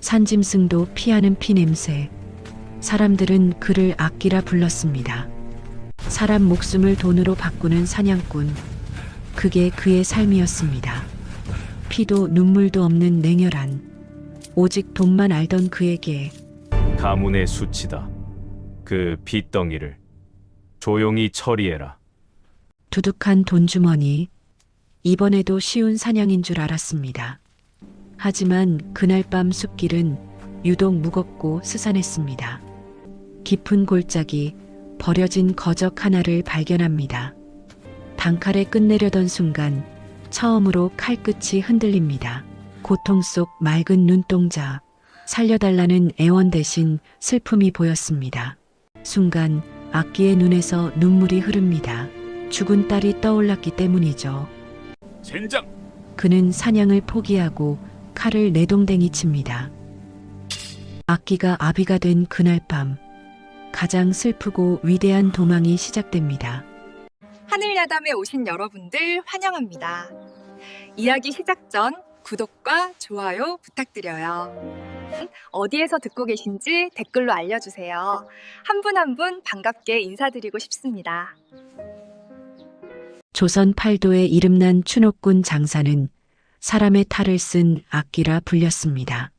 산짐승도 피하는 피냄새. 사람들은 그를 악기라 불렀습니다. 사람 목숨을 돈으로 바꾸는 사냥꾼. 그게 그의 삶이었습니다. 피도 눈물도 없는 냉혈한, 오직 돈만 알던 그에게 가문의 수치다. 그 핏덩이를 조용히 처리해라. 두둑한 돈주머니. 이번에도 쉬운 사냥인 줄 알았습니다. 하지만 그날 밤 숲길은 유독 무겁고 스산했습니다. 깊은 골짜기, 버려진 거적 하나를 발견합니다. 단칼에 끝내려던 순간 처음으로 칼끝이 흔들립니다. 고통 속 맑은 눈동자, 살려달라는 애원 대신 슬픔이 보였습니다. 순간 악기의 눈에서 눈물이 흐릅니다. 죽은 딸이 떠올랐기 때문이죠. 젠장! 그는 사냥을 포기하고 칼을 내동댕이 칩니다. 악기가 아비가 된 그날 밤, 가장 슬프고 위대한 도망이 시작됩니다. 하늘야담에 오신 여러분들 환영합니다. 이야기 시작 전 구독과 좋아요 부탁드려요. 어디에서 듣고 계신지 댓글로 알려주세요. 한 분 한 분 반갑게 인사드리고 싶습니다. 조선 팔도에 이름난 추노꾼 장사는 사람의 탈을 쓴 악기라 불렸습니다.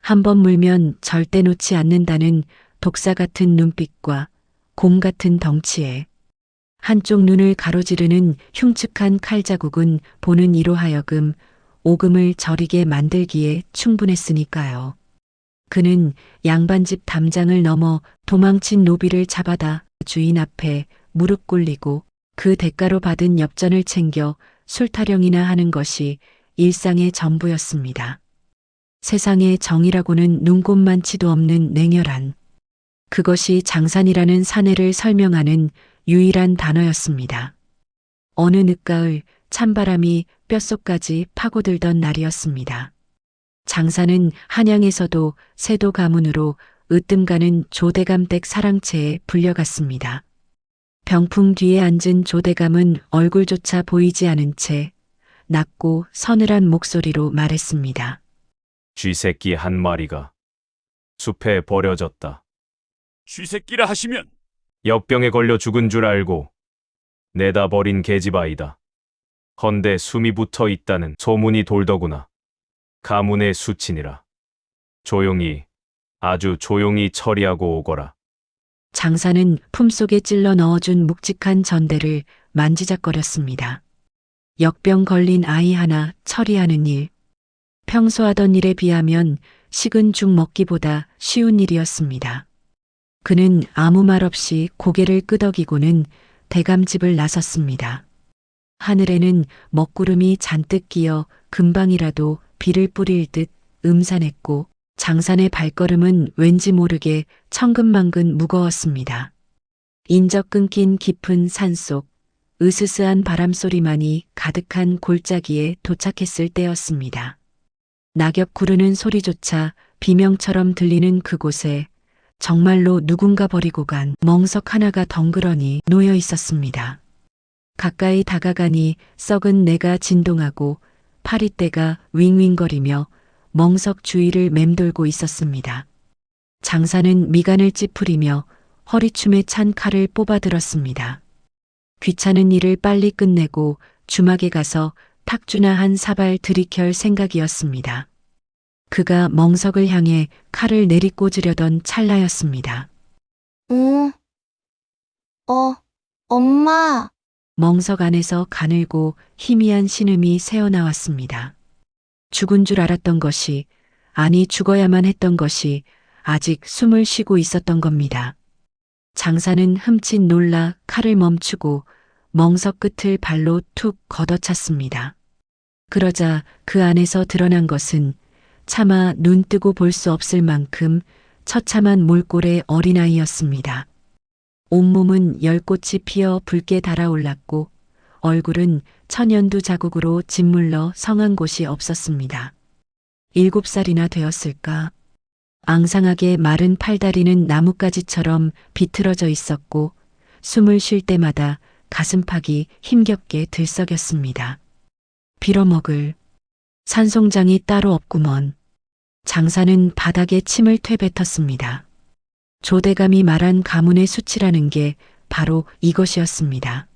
한 번 물면 절대 놓지 않는다는 독사 같은 눈빛과 곰 같은 덩치에 한쪽 눈을 가로지르는 흉측한 칼자국은 보는 이로 하여금 오금을 저리게 만들기에 충분했으니까요. 그는 양반집 담장을 넘어 도망친 노비를 잡아다 주인 앞에 무릎 꿇리고 그 대가로 받은 엽전을 챙겨 술타령이나 하는 것이 일상의 전부였습니다. 세상에 정이라고는 눈꼽만치도 없는 냉혈한, 그것이 장산이라는 사내를 설명하는 유일한 단어였습니다. 어느 늦가을 찬바람이 뼛속까지 파고들던 날이었습니다. 장사는 한양에서도 세도 가문으로 으뜸가는 조대감댁 사랑채에 불려갔습니다. 병풍 뒤에 앉은 조대감은 얼굴조차 보이지 않은 채 낮고 서늘한 목소리로 말했습니다. 쥐새끼 한 마리가 숲에 버려졌다. 쥐새끼라 하시면 역병에 걸려 죽은 줄 알고 내다 버린 계집아이다. 헌데 숨이 붙어 있다는 소문이 돌더구나. 가문의 수친이라. 조용히, 아주 조용히 처리하고 오거라. 장사는 품속에 찔러 넣어준 묵직한 전대를 만지작거렸습니다. 역병 걸린 아이 하나 처리하는 일. 평소 하던 일에 비하면 식은 죽 먹기보다 쉬운 일이었습니다. 그는 아무 말 없이 고개를 끄덕이고는 대감집을 나섰습니다. 하늘에는 먹구름이 잔뜩 끼어 금방이라도 비를 뿌릴 듯 음산했고 장산의 발걸음은 왠지 모르게 천근만근 무거웠습니다. 인적 끊긴 깊은 산속, 으스스한 바람소리만이 가득한 골짜기에 도착했을 때였습니다. 낙엽 구르는 소리조차 비명처럼 들리는 그곳에 정말로 누군가 버리고 간 멍석 하나가 덩그러니 놓여 있었습니다. 가까이 다가가니 썩은 내가 진동하고 파리떼가 윙윙거리며 멍석 주위를 맴돌고 있었습니다. 장사는 미간을 찌푸리며 허리춤에 찬 칼을 뽑아들었습니다. 귀찮은 일을 빨리 끝내고 주막에 가서 탁주나 한 사발 들이켤 생각이었습니다. 그가 멍석을 향해 칼을 내리꽂으려던 찰나였습니다. 엄마. 멍석 안에서 가늘고 희미한 신음이 새어나왔습니다. 죽은 줄 알았던 것이, 아니 죽어야만 했던 것이 아직 숨을 쉬고 있었던 겁니다. 장사는 흠칫 놀라 칼을 멈추고 멍석 끝을 발로 툭 걷어찼습니다. 그러자 그 안에서 드러난 것은 차마 눈 뜨고 볼 수 없을 만큼 처참한 몰골의 어린아이였습니다. 온몸은 열꽃이 피어 붉게 달아올랐고 얼굴은 천연두 자국으로 짓물러 성한 곳이 없었습니다. 7살이나 되었을까? 앙상하게 마른 팔다리는 나뭇가지처럼 비틀어져 있었고 숨을 쉴 때마다 가슴팍이 힘겹게 들썩였습니다. 빌어먹을 산송장이 따로 없구먼. 장사는 바닥에 침을 퇴뱉었습니다. 조대감이 말한 가문의 수치라는 게 바로 이것이었습니다.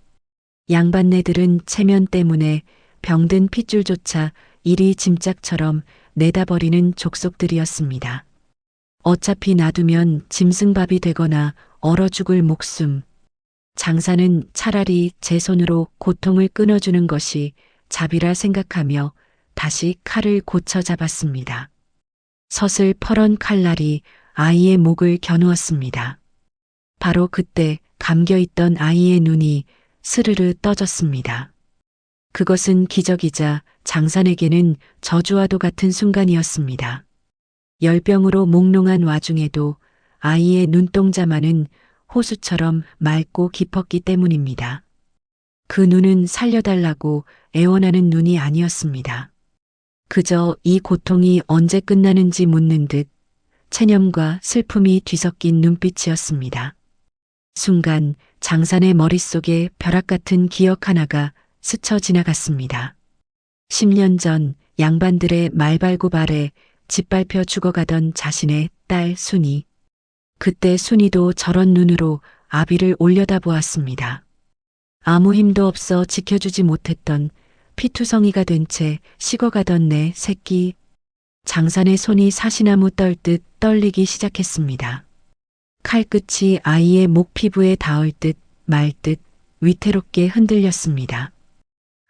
양반네들은 체면 때문에 병든 핏줄조차 이리 짐짝처럼 내다버리는 족속들이었습니다. 어차피 놔두면 짐승밥이 되거나 얼어 죽을 목숨. 장사는 차라리 제 손으로 고통을 끊어주는 것이 자비라 생각하며 다시 칼을 고쳐 잡았습니다. 서슬 퍼런 칼날이 아이의 목을 겨누었습니다. 바로 그때 감겨있던 아이의 눈이 스르르 떠졌습니다. 그것은 기적이자 장산에게는 저주와도 같은 순간이었습니다. 열병으로 몽롱한 와중에도 아이의 눈동자만은 호수처럼 맑고 깊었기 때문입니다. 그 눈은 살려달라고 애원하는 눈이 아니었습니다. 그저 이 고통이 언제 끝나는지 묻는 듯 체념과 슬픔이 뒤섞인 눈빛이었습니다. 순간 장산의 머릿속에 벼락 같은 기억 하나가 스쳐 지나갔습니다. 10년 전 양반들의 말발굽 아래 짓밟혀 죽어가던 자신의 딸 순이. 그때 순이도 저런 눈으로 아비를 올려다보았습니다. 아무 힘도 없어 지켜주지 못했던 피투성이가 된 채 식어가던 내 새끼. 장산의 손이 사시나무 떨듯 떨리기 시작했습니다. 칼끝이 아이의 목 피부에 닿을 듯 말 듯 위태롭게 흔들렸습니다.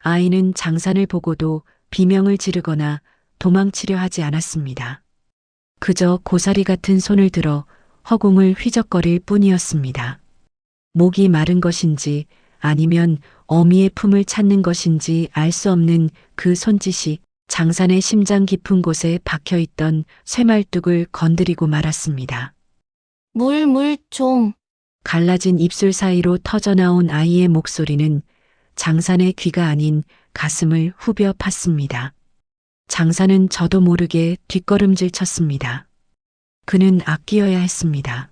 아이는 장산을 보고도 비명을 지르거나 도망치려 하지 않았습니다. 그저 고사리 같은 손을 들어 허공을 휘적거릴 뿐이었습니다. 목이 마른 것인지 아니면 어미의 품을 찾는 것인지 알 수 없는 그 손짓이 장산의 심장 깊은 곳에 박혀있던 쇠말뚝을 건드리고 말았습니다. 물 좀. 갈라진 입술 사이로 터져나온 아이의 목소리는 장산의 귀가 아닌 가슴을 후벼 팠습니다. 장산은 저도 모르게 뒷걸음질 쳤습니다. 그는 아끼어야 했습니다.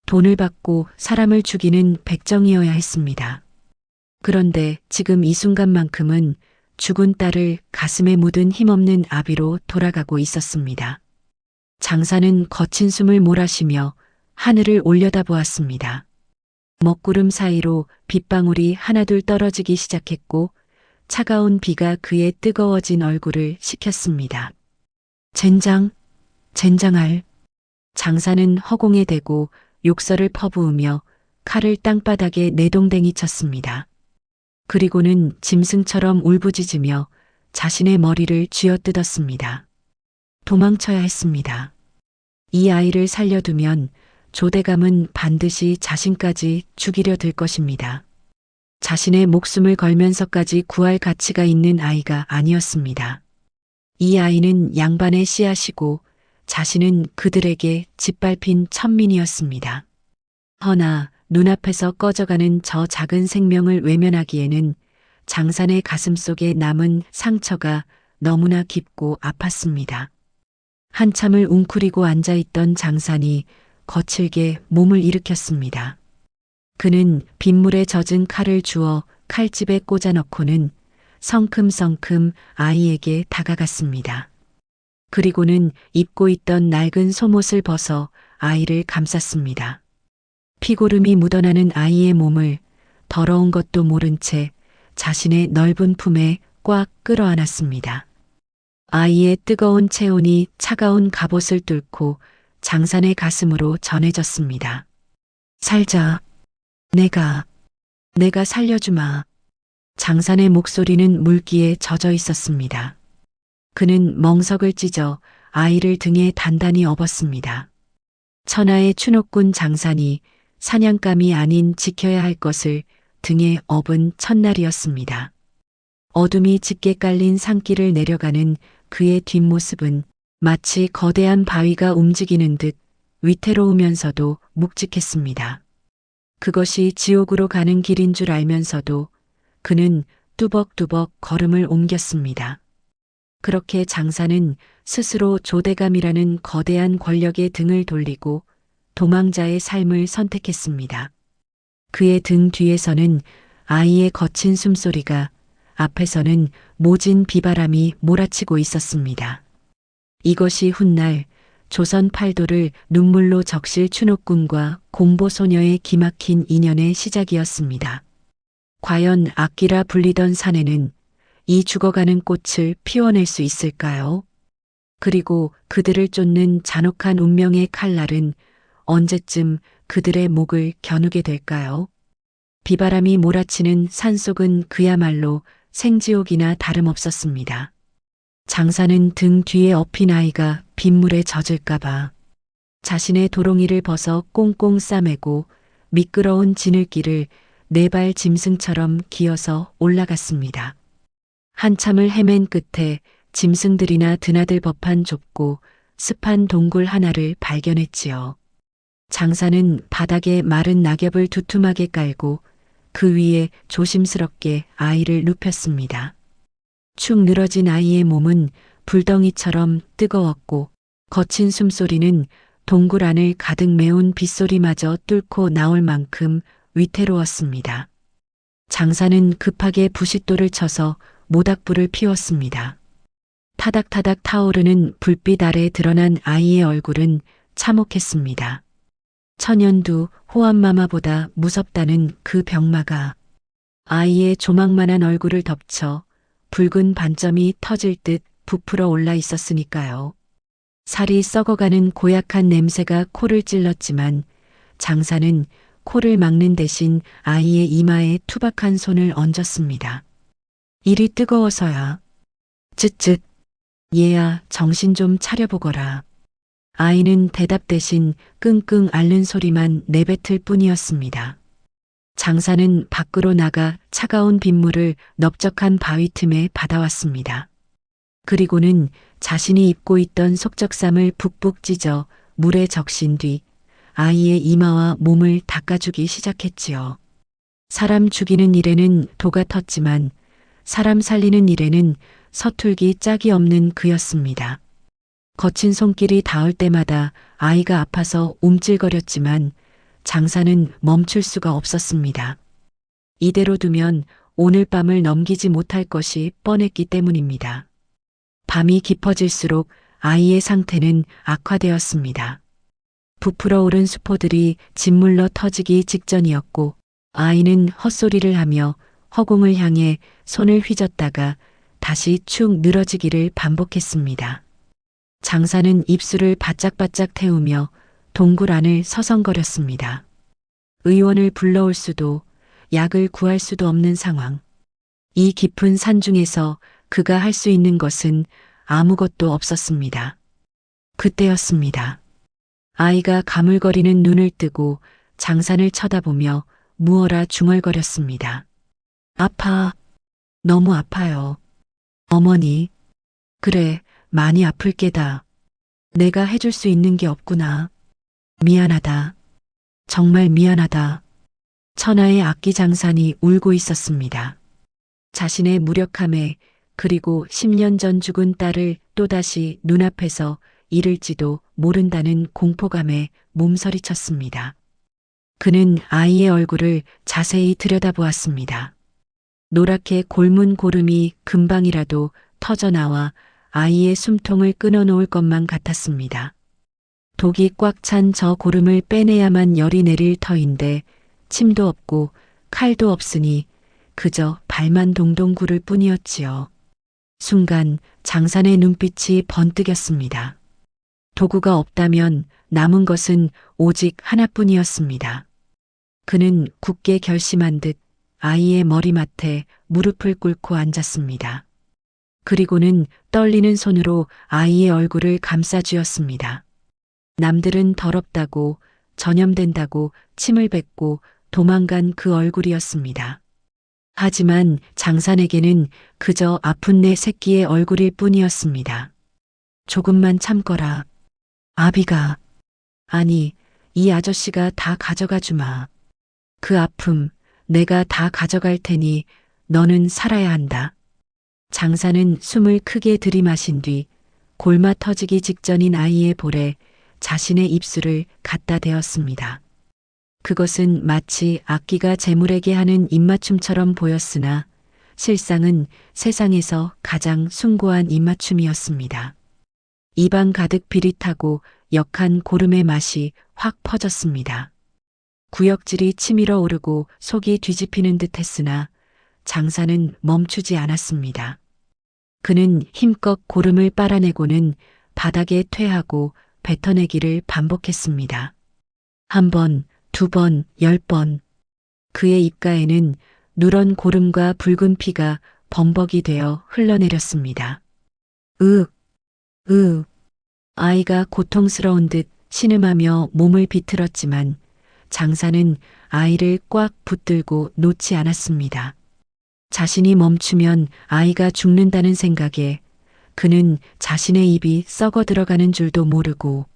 돈을 받고 사람을 죽이는 백정이어야 했습니다. 그런데 지금 이 순간만큼은 죽은 딸을 가슴에 묻은 힘없는 아비로 돌아가고 있었습니다. 장사는 거친 숨을 몰아쉬며 하늘을 올려다보았습니다. 먹구름 사이로 빗방울이 하나둘 떨어지기 시작했고 차가운 비가 그의 뜨거워진 얼굴을 식혔습니다. 젠장할. 장사는 허공에 대고 욕설을 퍼부으며 칼을 땅바닥에 내동댕이 쳤습니다. 그리고는 짐승처럼 울부짖으며 자신의 머리를 쥐어뜯었습니다. 도망쳐야 했습니다. 이 아이를 살려두면 조대감은 반드시 자신까지 죽이려 들 것입니다. 자신의 목숨을 걸면서까지 구할 가치가 있는 아이가 아니었습니다. 이 아이는 양반의 씨앗이고 자신은 그들에게 짓밟힌 천민이었습니다. 허나 눈앞에서 꺼져가는 저 작은 생명을 외면하기에는 장산의 가슴 속에 남은 상처가 너무나 깊고 아팠습니다. 한참을 웅크리고 앉아있던 장산이 거칠게 몸을 일으켰습니다. 그는 빗물에 젖은 칼을 주워 칼집에 꽂아 넣고는 성큼성큼 아이에게 다가갔습니다. 그리고는 입고 있던 낡은 속옷을 벗어 아이를 감쌌습니다. 피고름이 묻어나는 아이의 몸을 더러운 것도 모른 채 자신의 넓은 품에 꽉 끌어안았습니다. 아이의 뜨거운 체온이 차가운 갑옷을 뚫고 장산의 가슴으로 전해졌습니다. 살자. 내가 살려주마. 장산의 목소리는 물기에 젖어 있었습니다. 그는 멍석을 찢어 아이를 등에 단단히 업었습니다. 천하의 추노꾼 장산이 사냥감이 아닌 지켜야 할 것을 등에 업은 첫날이었습니다. 어둠이 짙게 깔린 산길을 내려가는 그의 뒷모습은 마치 거대한 바위가 움직이는 듯 위태로우면서도 묵직했습니다. 그것이 지옥으로 가는 길인 줄 알면서도 그는 뚜벅뚜벅 걸음을 옮겼습니다. 그렇게 장사는 스스로 조대감이라는 거대한 권력의 등을 돌리고 도망자의 삶을 선택했습니다. 그의 등 뒤에서는 아이의 거친 숨소리가, 앞에서는 모진 비바람이 몰아치고 있었습니다. 이것이 훗날 조선 팔도를 눈물로 적실 춘옥군과 공보소녀의 기막힌 인연의 시작이었습니다. 과연 악기라 불리던 사내는 이 죽어가는 꽃을 피워낼 수 있을까요? 그리고 그들을 쫓는 잔혹한 운명의 칼날은 언제쯤 그들의 목을 겨누게 될까요? 비바람이 몰아치는 산속은 그야말로 생지옥이나 다름없었습니다. 장사는 등 뒤에 엎인 아이가 빗물에 젖을까봐 자신의 도롱이를 벗어 꽁꽁 싸매고 미끄러운 지늘길을 네 발 짐승처럼 기어서 올라갔습니다. 한참을 헤맨 끝에 짐승들이나 드나들 법한 좁고 습한 동굴 하나를 발견했지요. 장사는 바닥에 마른 낙엽을 두툼하게 깔고 그 위에 조심스럽게 아이를 눕혔습니다. 축 늘어진 아이의 몸은 불덩이처럼 뜨거웠고 거친 숨소리는 동굴 안을 가득 메운 빗소리마저 뚫고 나올 만큼 위태로웠습니다. 장사는 급하게 부싯돌을 쳐서 모닥불을 피웠습니다. 타닥타닥 타오르는 불빛 아래 드러난 아이의 얼굴은 참혹했습니다. 천연두 호암마마보다 무섭다는 그 병마가 아이의 조망만한 얼굴을 덮쳐 붉은 반점이 터질 듯 부풀어 올라 있었으니까요. 살이 썩어가는 고약한 냄새가 코를 찔렀지만 장사는 코를 막는 대신 아이의 이마에 투박한 손을 얹었습니다. 일이 뜨거워서야. 쯧쯧. 얘야, 정신 좀 차려보거라. 아이는 대답 대신 끙끙 앓는 소리만 내뱉을 뿐이었습니다. 장사는 밖으로 나가 차가운 빗물을 넓적한 바위 틈에 받아왔습니다. 그리고는 자신이 입고 있던 속적삼을 북북 찢어 물에 적신 뒤 아이의 이마와 몸을 닦아주기 시작했지요. 사람 죽이는 일에는 도가 텄지만 사람 살리는 일에는 서툴기 짝이 없는 그였습니다. 거친 손길이 닿을 때마다 아이가 아파서 움찔거렸지만 장사는 멈출 수가 없었습니다. 이대로 두면 오늘 밤을 넘기지 못할 것이 뻔했기 때문입니다. 밤이 깊어질수록 아이의 상태는 악화되었습니다. 부풀어 오른 수포들이 짓물러 터지기 직전이었고 아이는 헛소리를 하며 허공을 향해 손을 휘젓다가 다시 축 늘어지기를 반복했습니다. 장사는 입술을 바짝바짝 태우며 동굴 안을 서성거렸습니다. 의원을 불러올 수도 약을 구할 수도 없는 상황. 이 깊은 산 중에서 그가 할 수 있는 것은 아무것도 없었습니다. 그때였습니다. 아이가 가물거리는 눈을 뜨고 장산을 쳐다보며 무어라 중얼거렸습니다. 아파. 너무 아파요. 어머니. 그래, 많이 아플 게다. 내가 해줄 수 있는 게 없구나. 미안하다. 정말 미안하다. 천하의 악기 장산이 울고 있었습니다. 자신의 무력함에 그리고 10년 전 죽은 딸을 또다시 눈앞에서 잃을지도 모른다는 공포감에 몸서리쳤습니다. 그는 아이의 얼굴을 자세히 들여다보았습니다. 노랗게 골문 고름이 금방이라도 터져나와 아이의 숨통을 끊어놓을 것만 같았습니다. 독이 꽉 찬 저 고름을 빼내야만 열이 내릴 터인데 침도 없고 칼도 없으니 그저 발만 동동 구를 뿐이었지요. 순간 장산의 눈빛이 번뜩였습니다. 도구가 없다면 남은 것은 오직 하나뿐이었습니다. 그는 굳게 결심한 듯 아이의 머리맡에 무릎을 꿇고 앉았습니다. 그리고는 떨리는 손으로 아이의 얼굴을 감싸쥐었습니다. 남들은 더럽다고 전염된다고 침을 뱉고 도망간 그 얼굴이었습니다. 하지만 장산에게는 그저 아픈 내 새끼의 얼굴일 뿐이었습니다. 조금만 참거라. 아비가. 아니, 이 아저씨가 다 가져가 주마. 그 아픔 내가 다 가져갈 테니 너는 살아야 한다. 장사는 숨을 크게 들이마신 뒤 골마 터지기 직전인 아이의 볼에 자신의 입술을 갖다 대었습니다. 그것은 마치 악기가 재물에게 하는 입맞춤처럼 보였으나 실상은 세상에서 가장 숭고한 입맞춤이었습니다. 입안 가득 비릿하고 역한 고름의 맛이 확 퍼졌습니다. 구역질이 치밀어 오르고 속이 뒤집히는 듯 했으나 장사는 멈추지 않았습니다. 그는 힘껏 고름을 빨아내고는 바닥에 퇴하고 뱉어내기를 반복했습니다. 1번, 2번, 10번. 그의 입가에는 누런 고름과 붉은 피가 범벅이 되어 흘러내렸습니다. 아이가 고통스러운 듯 신음하며 몸을 비틀었지만 장사는 아이를 꽉 붙들고 놓지 않았습니다. 자신이 멈추면 아이가 죽는다는 생각에 그는 자신의 입이 썩어 들어가는 줄도 모르고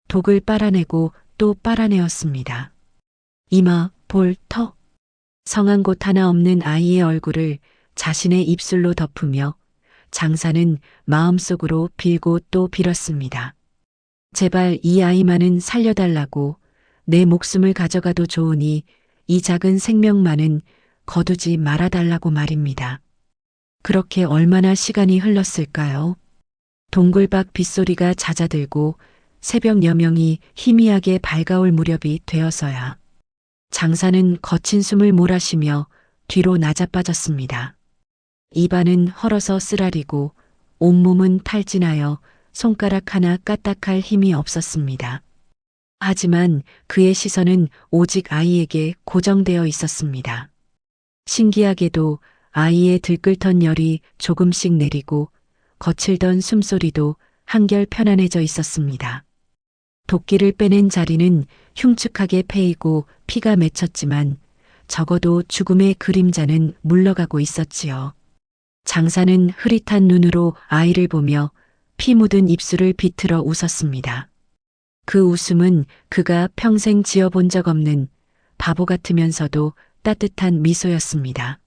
독을 빨아내고 또 빨아내었습니다. 이마, 볼, 턱. 성한 곳 하나 없는 아이의 얼굴을 자신의 입술로 덮으며 장사는 마음속으로 빌고 또 빌었습니다. 제발 이 아이만은 살려달라고, 내 목숨을 가져가도 좋으니 이 작은 생명만은 거두지 말아달라고 말입니다. 그렇게 얼마나 시간이 흘렀을까요? 동굴밖 빗소리가 잦아들고 새벽 여명이 희미하게 밝아올 무렵이 되어서야 장사는 거친 숨을 몰아쉬며 뒤로 낮아빠졌습니다. 입안은 헐어서 쓰라리고 온몸은 탈진하여 손가락 하나 까딱할 힘이 없었습니다. 하지만 그의 시선은 오직 아이에게 고정되어 있었습니다. 신기하게도 아이의 들끓던 열이 조금씩 내리고 거칠던 숨소리도 한결 편안해져 있었습니다. 도끼를 빼낸 자리는 흉측하게 패이고 피가 맺혔지만 적어도 죽음의 그림자는 물러가고 있었지요. 장사는 흐릿한 눈으로 아이를 보며 피 묻은 입술을 비틀어 웃었습니다. 그 웃음은 그가 평생 지어본 적 없는 바보 같으면서도 따뜻한 미소였습니다.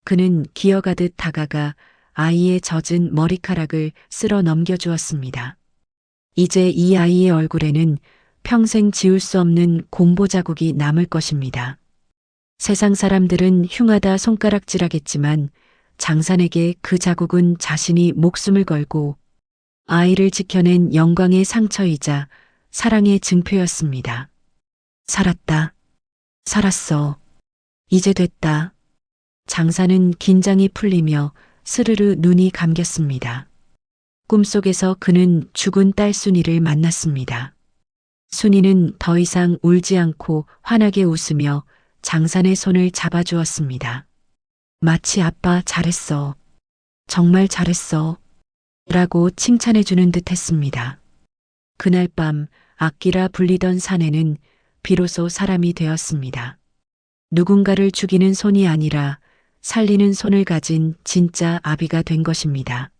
그는 기어가듯 다가가 아이의 젖은 머리카락을 쓸어 넘겨주었습니다. 이제 이 아이의 얼굴에는 평생 지울 수 없는 곰보 자국이 남을 것입니다. 세상 사람들은 흉하다 손가락질하겠지만 장산에게 그 자국은 자신이 목숨을 걸고 아이를 지켜낸 영광의 상처이자 사랑의 증표였습니다. 살았다. 살았어. 이제 됐다. 장사는 긴장이 풀리며 스르르 눈이 감겼습니다. 꿈속에서 그는 죽은 딸 순이를 만났습니다. 순이는 더 이상 울지 않고 환하게 웃으며 장산의 손을 잡아주었습니다. 마치 아빠 잘했어. 정말 잘했어. 라고 칭찬해주는 듯 했습니다. 그날 밤 악기라 불리던 사내는 비로소 사람이 되었습니다. 누군가를 죽이는 손이 아니라 살리는 손을 가진 진짜 아비가 된 것입니다.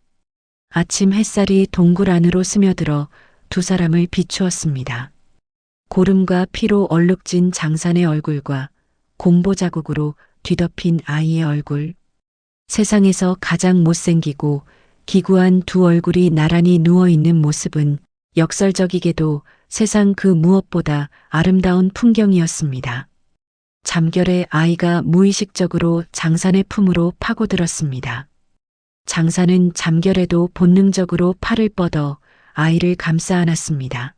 아침 햇살이 동굴 안으로 스며들어 두 사람을 비추었습니다. 고름과 피로 얼룩진 장산의 얼굴과 곰보 자국으로 뒤덮인 아이의 얼굴. 세상에서 가장 못생기고 기구한 두 얼굴이 나란히 누워있는 모습은 역설적이게도 세상 그 무엇보다 아름다운 풍경이었습니다. 잠결에 아이가 무의식적으로 장산의 품으로 파고들었습니다. 장산은 잠결에도 본능적으로 팔을 뻗어 아이를 감싸 안았습니다.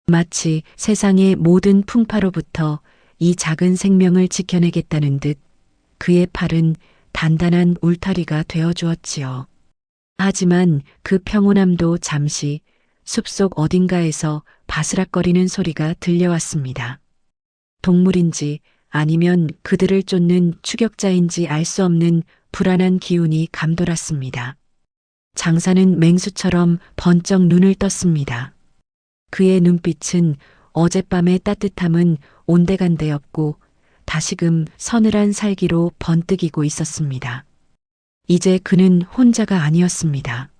마치 세상의 모든 풍파로부터 이 작은 생명을 지켜내겠다는 듯 그의 팔은 단단한 울타리가 되어 주었지요. 하지만 그 평온함도 잠시 숲속 어딘가에서 바스락거리는 소리가 들려왔습니다. 동물인지 아니면 그들을 쫓는 추격자인지 알 수 없는 불안한 기운이 감돌았습니다. 장사는 맹수처럼 번쩍 눈을 떴습니다. 그의 눈빛은 어젯밤의 따뜻함은 온데간데 없고 다시금 서늘한 살기로 번뜩이고 있었습니다. 이제 그는 혼자가 아니었습니다.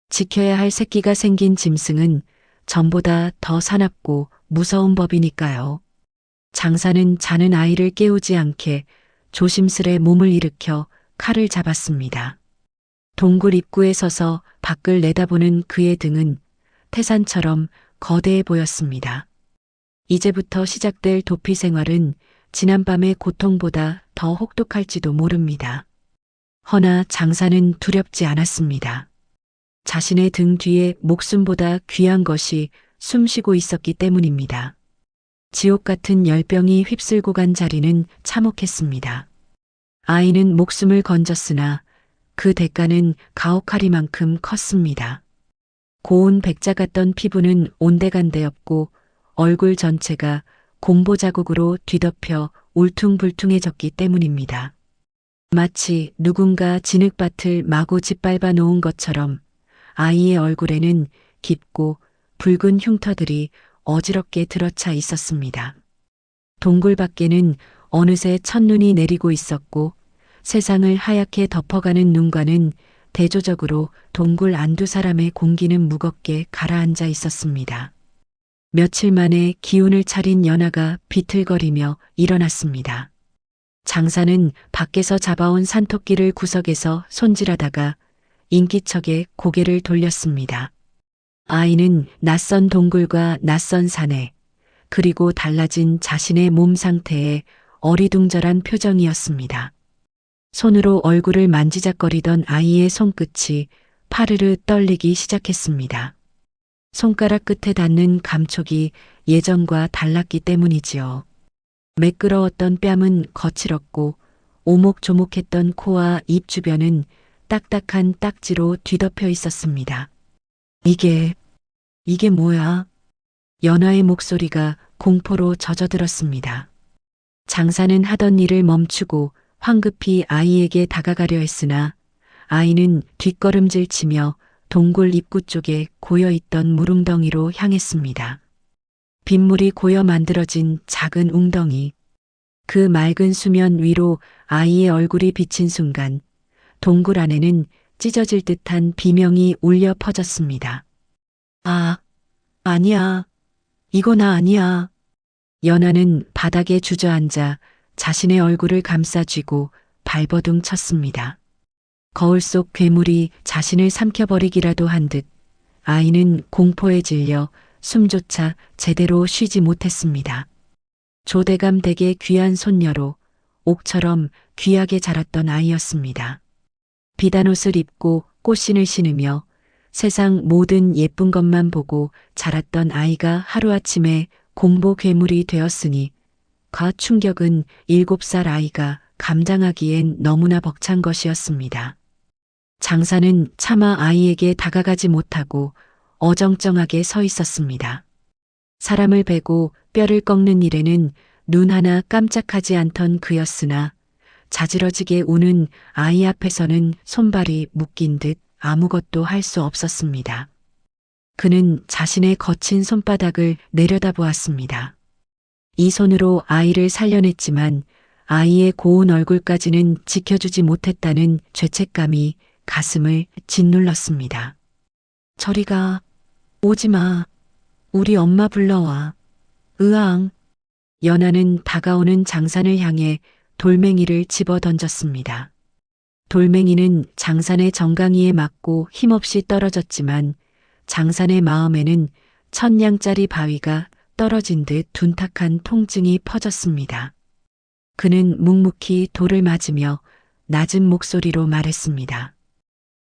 지켜야 할 새끼가 생긴 짐승은 전보다 더 사납고 무서운 법이니까요. 장사는 자는 아이를 깨우지 않게 조심스레 몸을 일으켜 칼을 잡았습니다. 동굴 입구에 서서 밖을 내다보는 그의 등은 태산처럼 거대해 보였습니다. 이제부터 시작될 도피 생활은 지난밤의 고통보다 더 혹독할지도 모릅니다. 허나 장사는 두렵지 않았습니다. 자신의 등 뒤에 목숨보다 귀한 것이 숨쉬고 있었기 때문입니다. 지옥 같은 열병이 휩쓸고 간 자리는 참혹했습니다. 아이는 목숨을 건졌으나 그 대가는 가혹하리만큼 컸습니다. 고운 백자 같던 피부는 온데간데였고 얼굴 전체가 공보 자국으로 뒤덮여 울퉁불퉁해졌기 때문입니다. 마치 누군가 진흙밭을 마구 짓밟아 놓은 것처럼 아이의 얼굴에는 깊고 붉은 흉터들이 어지럽게 들어차 있었습니다. 동굴 밖에는 어느새 첫눈이 내리고 있었고 세상을 하얗게 덮어가는 눈과는 대조적으로 동굴 안두 사람의 공기는 무겁게 가라앉아 있었습니다. 며칠 만에 기운을 차린 연하가 비틀거리며 일어났습니다. 장사는 밖에서 잡아온 산토끼를 구석에서 손질하다가 인기척에 고개를 돌렸습니다. 아이는 낯선 동굴과 낯선 산에 그리고 달라진 자신의 몸 상태에 어리둥절한 표정이었습니다. 손으로 얼굴을 만지작거리던 아이의 손끝이 파르르 떨리기 시작했습니다. 손가락 끝에 닿는 감촉이 예전과 달랐기 때문이지요. 매끄러웠던 뺨은 거칠었고 오목조목했던 코와 입 주변은 딱딱한 딱지로 뒤덮여 있었습니다. 이게 뭐야? 연하의 목소리가 공포로 젖어들었습니다. 장사는 하던 일을 멈추고 황급히 아이에게 다가가려 했으나 아이는 뒷걸음질 치며 동굴 입구 쪽에 고여있던 물웅덩이로 향했습니다. 빗물이 고여 만들어진 작은 웅덩이. 그 맑은 수면 위로 아이의 얼굴이 비친 순간 동굴 안에는 찢어질 듯한 비명이 울려 퍼졌습니다. 아니야. 이거 나 아니야. 연하는 바닥에 주저앉아 자신의 얼굴을 감싸쥐고 발버둥 쳤습니다. 거울 속 괴물이 자신을 삼켜버리기라도 한 듯 아이는 공포에 질려 숨조차 제대로 쉬지 못했습니다. 조대감 댁의 귀한 손녀로 옥처럼 귀하게 자랐던 아이였습니다. 비단 옷을 입고 꽃신을 신으며 세상 모든 예쁜 것만 보고 자랐던 아이가 하루아침에 공보 괴물이 되었으니 그 충격은 7살 아이가 감당하기엔 너무나 벅찬 것이었습니다. 장사는 차마 아이에게 다가가지 못하고 어정쩡하게 서 있었습니다. 사람을 베고 뼈를 꺾는 일에는 눈 하나 깜짝하지 않던 그였으나 자지러지게 우는 아이 앞에서는 손발이 묶인 듯 아무것도 할 수 없었습니다. 그는 자신의 거친 손바닥을 내려다보았습니다. 이 손으로 아이를 살려냈지만 아이의 고운 얼굴까지는 지켜주지 못했다는 죄책감이 가슴을 짓눌렀습니다. 저리 가. 오지 마. 우리 엄마 불러와. 으앙. 연하는 다가오는 장산을 향해 돌멩이를 집어 던졌습니다. 돌멩이는 장산의 정강이에 맞고 힘없이 떨어졌지만 장산의 마음에는 1000냥짜리 바위가 떨어진 듯 둔탁한 통증이 퍼졌습니다. 그는 묵묵히 돌을 맞으며 낮은 목소리로 말했습니다.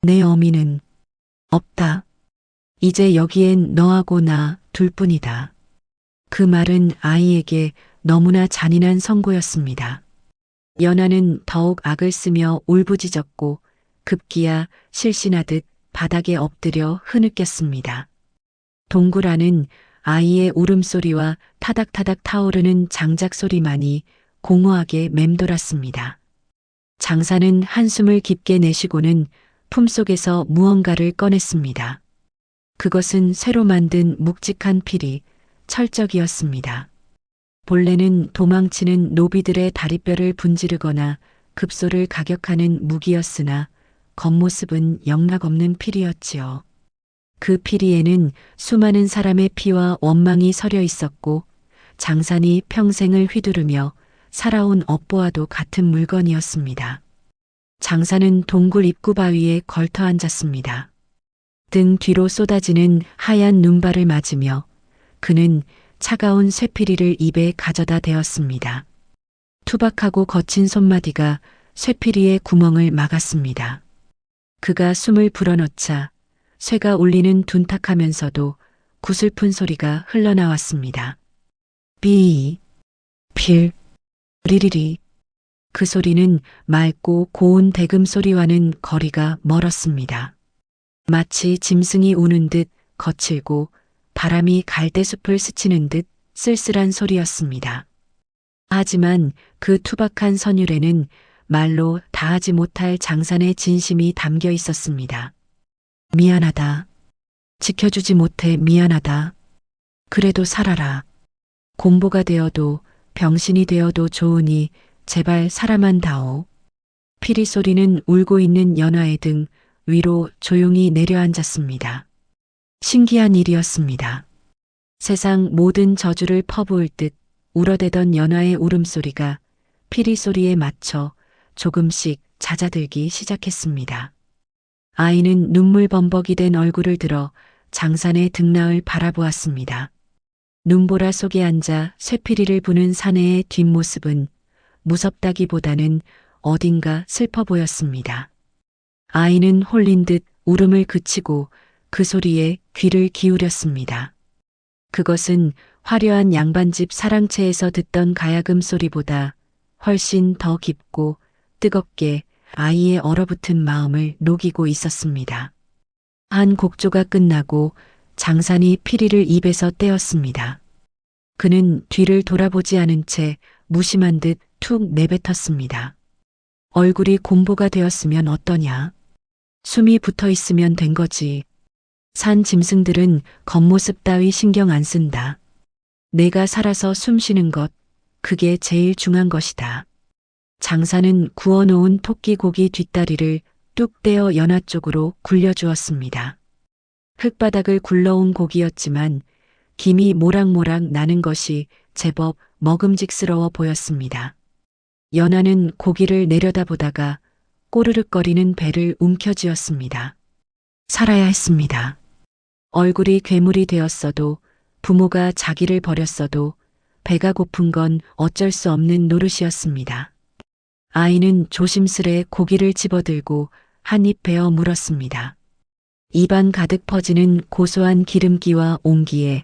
내 어미는 없다. 이제 여기엔 너하고 나 둘뿐이다. 그 말은 아이에게 너무나 잔인한 선고였습니다. 연하는 더욱 악을 쓰며 울부짖었고 급기야 실신하듯 바닥에 엎드려 흐느꼈습니다. 동굴 안은 아이의 울음소리와 타닥타닥 타오르는 장작 소리만이 공허하게 맴돌았습니다. 장사는 한숨을 깊게 내쉬고는 품속에서 무언가를 꺼냈습니다. 그것은 새로 만든 묵직한 피리, 철적이었습니다. 본래는 도망치는 노비들의 다리뼈를 분지르거나 급소를 가격하는 무기였으나 겉모습은 영락없는 피리였지요. 그 피리에는 수많은 사람의 피와 원망이 서려 있었고 장산이 평생을 휘두르며 살아온 업보와도 같은 물건이었습니다. 장사는 동굴 입구 바위에 걸터 앉았습니다. 등 뒤로 쏟아지는 하얀 눈발을 맞으며 그는 차가운 쇠피리를 입에 가져다 대었습니다. 투박하고 거친 손마디가 쇠피리의 구멍을 막았습니다. 그가 숨을 불어넣자 쇠가 울리는 둔탁하면서도 구슬픈 소리가 흘러나왔습니다. 삐, 필, 리리리. 그 소리는 맑고 고운 대금 소리와는 거리가 멀었습니다. 마치 짐승이 우는 듯 거칠고 바람이 갈대숲을 스치는 듯 쓸쓸한 소리였습니다. 하지만 그 투박한 선율에는 말로 다하지 못할 장산의 진심이 담겨 있었습니다. 미안하다. 지켜주지 못해 미안하다. 그래도 살아라. 곰보가 되어도 병신이 되어도 좋으니 제발 살아만 다오. 피리 소리는 울고 있는 연화의 등 위로 조용히 내려앉았습니다. 신기한 일이었습니다. 세상 모든 저주를 퍼부을 듯 울어대던 연화의 울음소리가 피리 소리에 맞춰 조금씩 잦아들기 시작했습니다. 아이는 눈물 범벅이 된 얼굴을 들어 장산의 등락을 바라보았습니다. 눈보라 속에 앉아 쇠피리를 부는 사내의 뒷모습은 무섭다기보다는 어딘가 슬퍼 보였습니다. 아이는 홀린 듯 울음을 그치고 그 소리에 귀를 기울였습니다. 그것은 화려한 양반집 사랑채에서 듣던 가야금 소리보다 훨씬 더 깊고 뜨겁게 아이의 얼어붙은 마음을 녹이고 있었습니다. 한 곡조가 끝나고 장산이 피리를 입에서 떼었습니다. 그는 뒤를 돌아보지 않은 채 무심한 듯 툭 내뱉었습니다. 얼굴이 곰보가 되었으면 어떠냐? 숨이 붙어 있으면 된 거지. 산 짐승들은 겉모습 따위 신경 안 쓴다. 내가 살아서 숨 쉬는 것, 그게 제일 중요한 것이다. 장산은 구워놓은 토끼 고기 뒷다리를 뚝 떼어 연화 쪽으로 굴려주었습니다. 흙바닥을 굴러온 고기였지만 김이 모락모락 나는 것이 제법 먹음직스러워 보였습니다. 연화는 고기를 내려다보다가 꼬르륵거리는 배를 움켜쥐었습니다. 살아야 했습니다. 얼굴이 괴물이 되었어도 부모가 자기를 버렸어도 배가 고픈 건 어쩔 수 없는 노릇이었습니다. 아이는 조심스레 고기를 집어들고 한 입 베어 물었습니다. 입안 가득 퍼지는 고소한 기름기와 온기에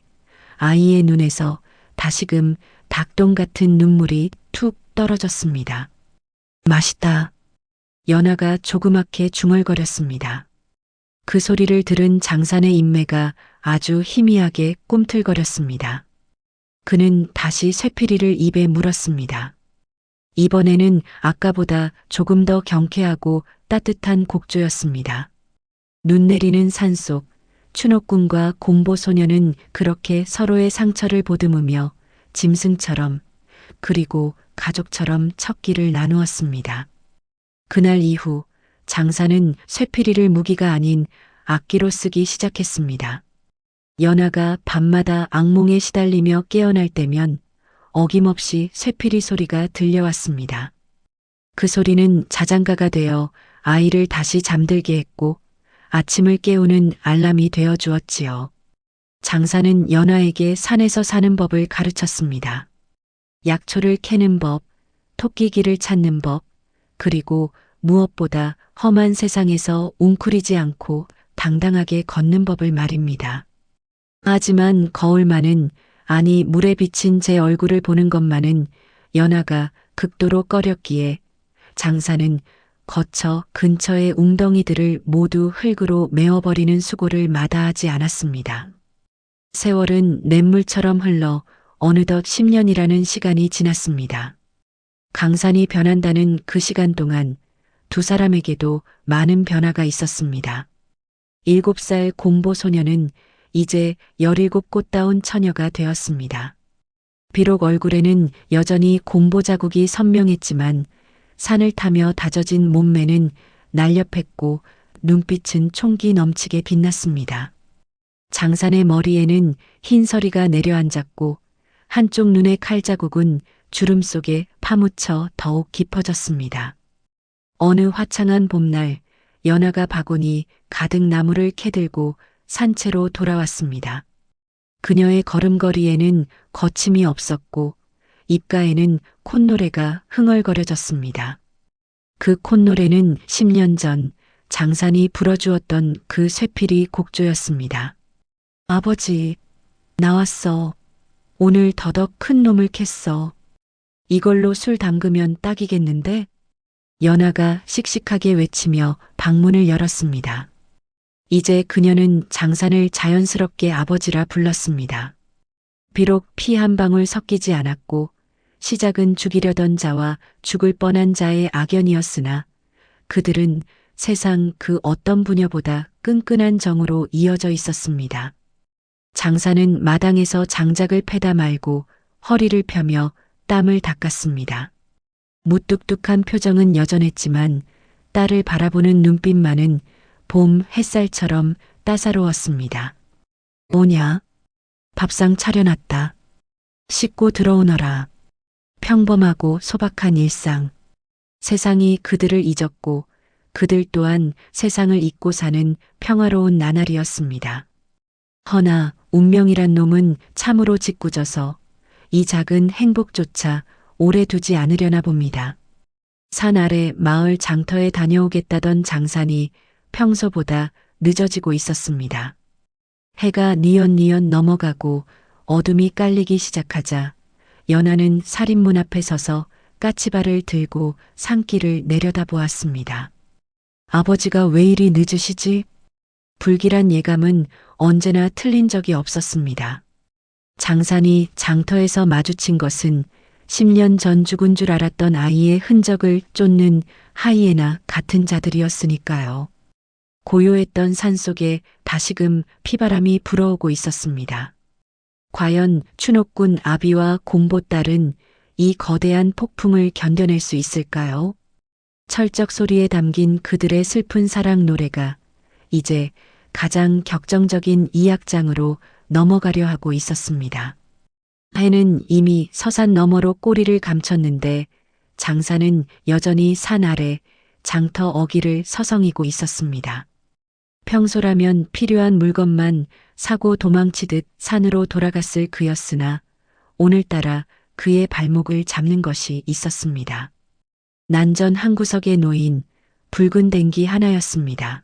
아이의 눈에서 다시금 닭똥 같은 눈물이 툭 떨어졌습니다. 맛있다. 연화가 조그맣게 중얼거렸습니다. 그 소리를 들은 장산의 인매가 아주 희미하게 꿈틀거렸습니다. 그는 다시 쇠피리를 입에 물었습니다. 이번에는 아까보다 조금 더 경쾌하고 따뜻한 곡조였습니다. 눈 내리는 산속 추노꾼과 곰보 소녀는 그렇게 서로의 상처를 보듬으며 짐승처럼 그리고 가족처럼 첫 끼를 나누었습니다. 그날 이후 장산은 쇠피리를 무기가 아닌 악기로 쓰기 시작했습니다. 연화가 밤마다 악몽에 시달리며 깨어날 때면 어김없이 쇠피리 소리가 들려왔습니다. 그 소리는 자장가가 되어 아이를 다시 잠들게 했고 아침을 깨우는 알람이 되어 주었지요. 장산은 연화에게 산에서 사는 법을 가르쳤습니다. 약초를 캐는 법, 토끼기를 찾는 법, 그리고 무엇보다 험한 세상에서 웅크리지 않고 당당하게 걷는 법을 말입니다. 하지만 거울만은 아니 물에 비친 제 얼굴을 보는 것만은 연화가 극도로 꺼렸기에 장산은 거쳐 근처의 웅덩이들을 모두 흙으로 메워버리는 수고를 마다하지 않았습니다. 세월은 냇물처럼 흘러 어느덧 10년이라는 시간이 지났습니다. 강산이 변한다는 그 시간 동안 두 사람에게도 많은 변화가 있었습니다. 7살 곰보 소녀는 이제 17 꽃다운 처녀가 되었습니다. 비록 얼굴에는 여전히 곰보 자국이 선명했지만 산을 타며 다져진 몸매는 날렵했고 눈빛은 총기 넘치게 빛났습니다. 장산의 머리에는 흰 서리가 내려앉았고 한쪽 눈의 칼자국은 주름 속에 파묻혀 더욱 깊어졌습니다. 어느 화창한 봄날 연화가 바구니 가득 나무를 캐들고 산채로 돌아왔습니다. 그녀의 걸음걸이에는 거침이 없었고 입가에는 콧노래가 흥얼거려졌습니다. 그 콧노래는 10년 전 장산이 불어주었던 그 쇠필이 곡조였습니다. 아버지, 나왔어. 오늘 더덕 큰 놈을 캤어. 이걸로 술 담그면 딱이겠는데? 연하가 씩씩하게 외치며 방문을 열었습니다. 이제 그녀는 장산을 자연스럽게 아버지라 불렀습니다. 비록 피 한 방울 섞이지 않았고 시작은 죽이려던 자와 죽을 뻔한 자의 악연이었으나 그들은 세상 그 어떤 부녀보다 끈끈한 정으로 이어져 있었습니다. 장산은 마당에서 장작을 패다 말고 허리를 펴며 땀을 닦았습니다. 무뚝뚝한 표정은 여전했지만 딸을 바라보는 눈빛만은 봄 햇살처럼 따사로웠습니다. 뭐냐? 밥상 차려놨다. 씻고 들어오너라. 평범하고 소박한 일상. 세상이 그들을 잊었고 그들 또한 세상을 잊고 사는 평화로운 나날이었습니다. 허나 운명이란 놈은 참으로 짓궂어서 이 작은 행복조차 오래 두지 않으려나 봅니다. 산 아래 마을 장터에 다녀오겠다던 장산이 평소보다 늦어지고 있었습니다. 해가 뉘엿뉘엿 넘어가고 어둠이 깔리기 시작하자 연하는 살인문 앞에 서서 까치발을 들고 산길을 내려다보았습니다. 아버지가 왜 이리 늦으시지? 불길한 예감은 언제나 틀린 적이 없었습니다. 장산이 장터에서 마주친 것은 10년 전 죽은 줄 알았던 아이의 흔적을 쫓는 하이에나 같은 자들이었으니까요. 고요했던 산속에 다시금 피바람이 불어오고 있었습니다. 과연 추노꾼 아비와 공보딸은 이 거대한 폭풍을 견뎌낼 수 있을까요? 철적 소리에 담긴 그들의 슬픈 사랑 노래가 이제 가장 격정적인 이악장으로 넘어가려 하고 있었습니다. 해는 이미 서산 너머로 꼬리를 감췄는데 장산은 여전히 산 아래 장터 어귀를 서성이고 있었습니다. 평소라면 필요한 물건만 사고 도망치듯 산으로 돌아갔을 그였으나 오늘따라 그의 발목을 잡는 것이 있었습니다. 난전 한 구석에 놓인 붉은 댕기 하나였습니다.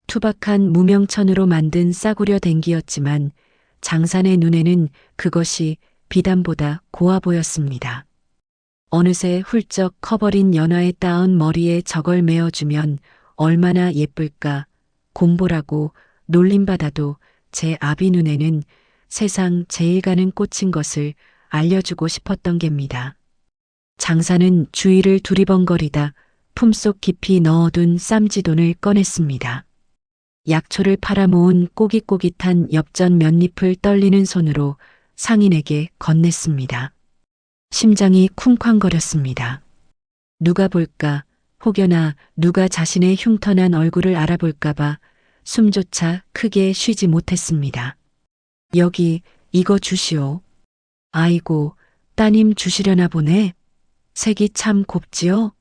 투박한 무명천으로 만든 싸구려 댕기였지만 장산의 눈에는 그것이 비단보다 고와 보였습니다. 어느새 훌쩍 커버린 연화에 따은 머리에 저걸 메어주면 얼마나 예쁠까 공보라고 놀림받아도 제 아비 눈에는 세상 제일 가는 꽃인 것을 알려주고 싶었던 geb니다. 장산은 주위를 두리번거리다 품속 깊이 넣어둔 쌈지돈을 꺼냈습니다. 약초를 팔아모은 꼬깃꼬깃한 엽전 몇잎을 떨리는 손으로 상인에게 건넸습니다. 심장이 쿵쾅거렸습니다. 누가 볼까, 혹여나 누가 자신의 흉터난 얼굴을 알아볼까봐 숨조차 크게 쉬지 못했습니다. 여기 이거 주시오. 아이고, 따님 주시려나 보네. 색이 참 곱지요?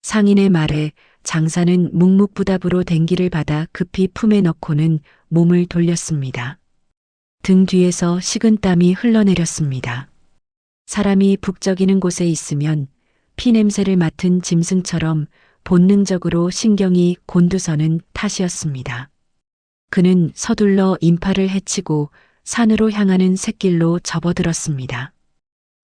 상인의 말에 장산은 묵묵부답으로 댕기를 받아 급히 품에 넣고는 몸을 돌렸습니다. 등 뒤에서 식은땀이 흘러내렸습니다. 사람이 북적이는 곳에 있으면 피냄새를 맡은 짐승처럼 본능적으로 신경이 곤두서는 탓이었습니다. 그는 서둘러 인파를 해치고 산으로 향하는 샛길로 접어들었습니다.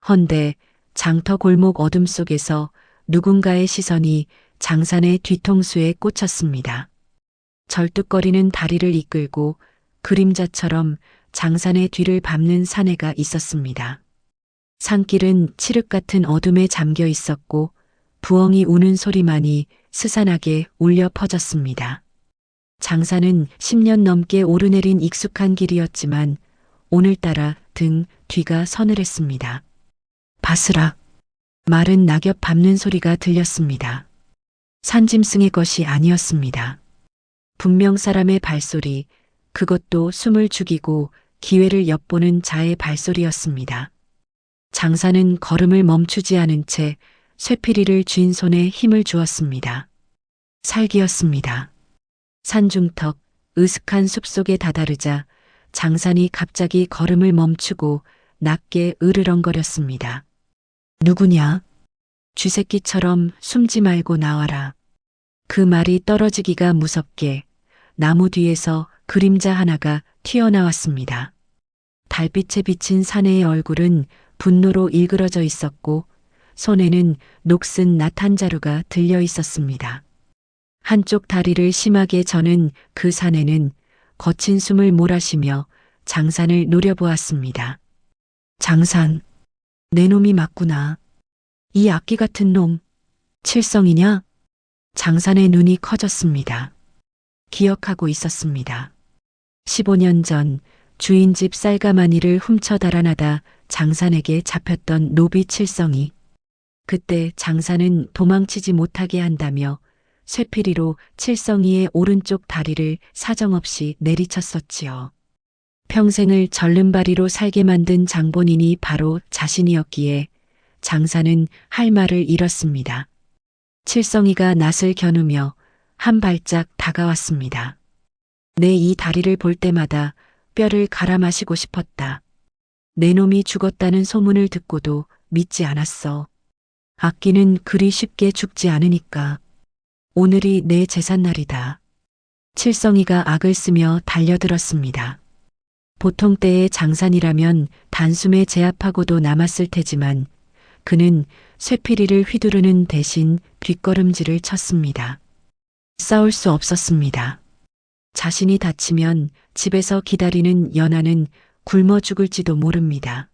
헌데 장터 골목 어둠 속에서 누군가의 시선이 장산의 뒤통수에 꽂혔습니다. 절뚝거리는 다리를 이끌고 그림자처럼 장산의 뒤를 밟는 사내가 있었습니다. 산길은 칠흑 같은 어둠에 잠겨 있었고 부엉이 우는 소리만이 스산하게 울려 퍼졌습니다. 장산은 10년 넘게 오르내린 익숙한 길이었지만 오늘따라 등 뒤가 서늘했습니다. 바스락 마른 낙엽 밟는 소리가 들렸습니다. 산짐승의 것이 아니었습니다. 분명 사람의 발소리, 그것도 숨을 죽이고 기회를 엿보는 자의 발소리였습니다. 장산은 걸음을 멈추지 않은 채 쇠피리를 쥔 손에 힘을 주었습니다. 살기였습니다. 산중턱, 으슥한 숲속에 다다르자 장산이 갑자기 걸음을 멈추고 낮게 으르렁거렸습니다. 누구냐? 쥐새끼처럼 숨지 말고 나와라. 그 말이 떨어지기가 무섭게 나무 뒤에서 그림자 하나가 튀어나왔습니다. 달빛에 비친 사내의 얼굴은 분노로 일그러져 있었고 손에는 녹슨 낫 한 자루가 들려 있었습니다. 한쪽 다리를 심하게 저는 그 사내는 거친 숨을 몰아쉬며 장산을 노려보았습니다. 장산, 내 놈이 맞구나. 이 악기 같은 놈, 칠성이냐? 장산의 눈이 커졌습니다. 기억하고 있었습니다. 15년 전 주인 집 쌀가마니를 훔쳐 달아나다 장산에게 잡혔던 노비 칠성이. 그때 장산은 도망치지 못하게 한다며 쇠피리로 칠성이의 오른쪽 다리를 사정없이 내리쳤었지요. 평생을 절름발이로 살게 만든 장본인이 바로 자신이었기에 장산은 할 말을 잃었습니다. 칠성이가 낯을 겨누며 한 발짝 다가왔습니다. 내 이 다리를 볼 때마다 뼈를 갈아 마시고 싶었다. 내 놈이 죽었다는 소문을 듣고도 믿지 않았어. 악기는 그리 쉽게 죽지 않으니까. 오늘이 내 제삿날이다. 칠성이가 악을 쓰며 달려들었습니다. 보통 때의 장산이라면 단숨에 제압하고도 남았을 테지만 그는 쇠피리를 휘두르는 대신 뒷걸음질을 쳤습니다. 싸울 수 없었습니다. 자신이 다치면 집에서 기다리는 연하는 굶어 죽을지도 모릅니다.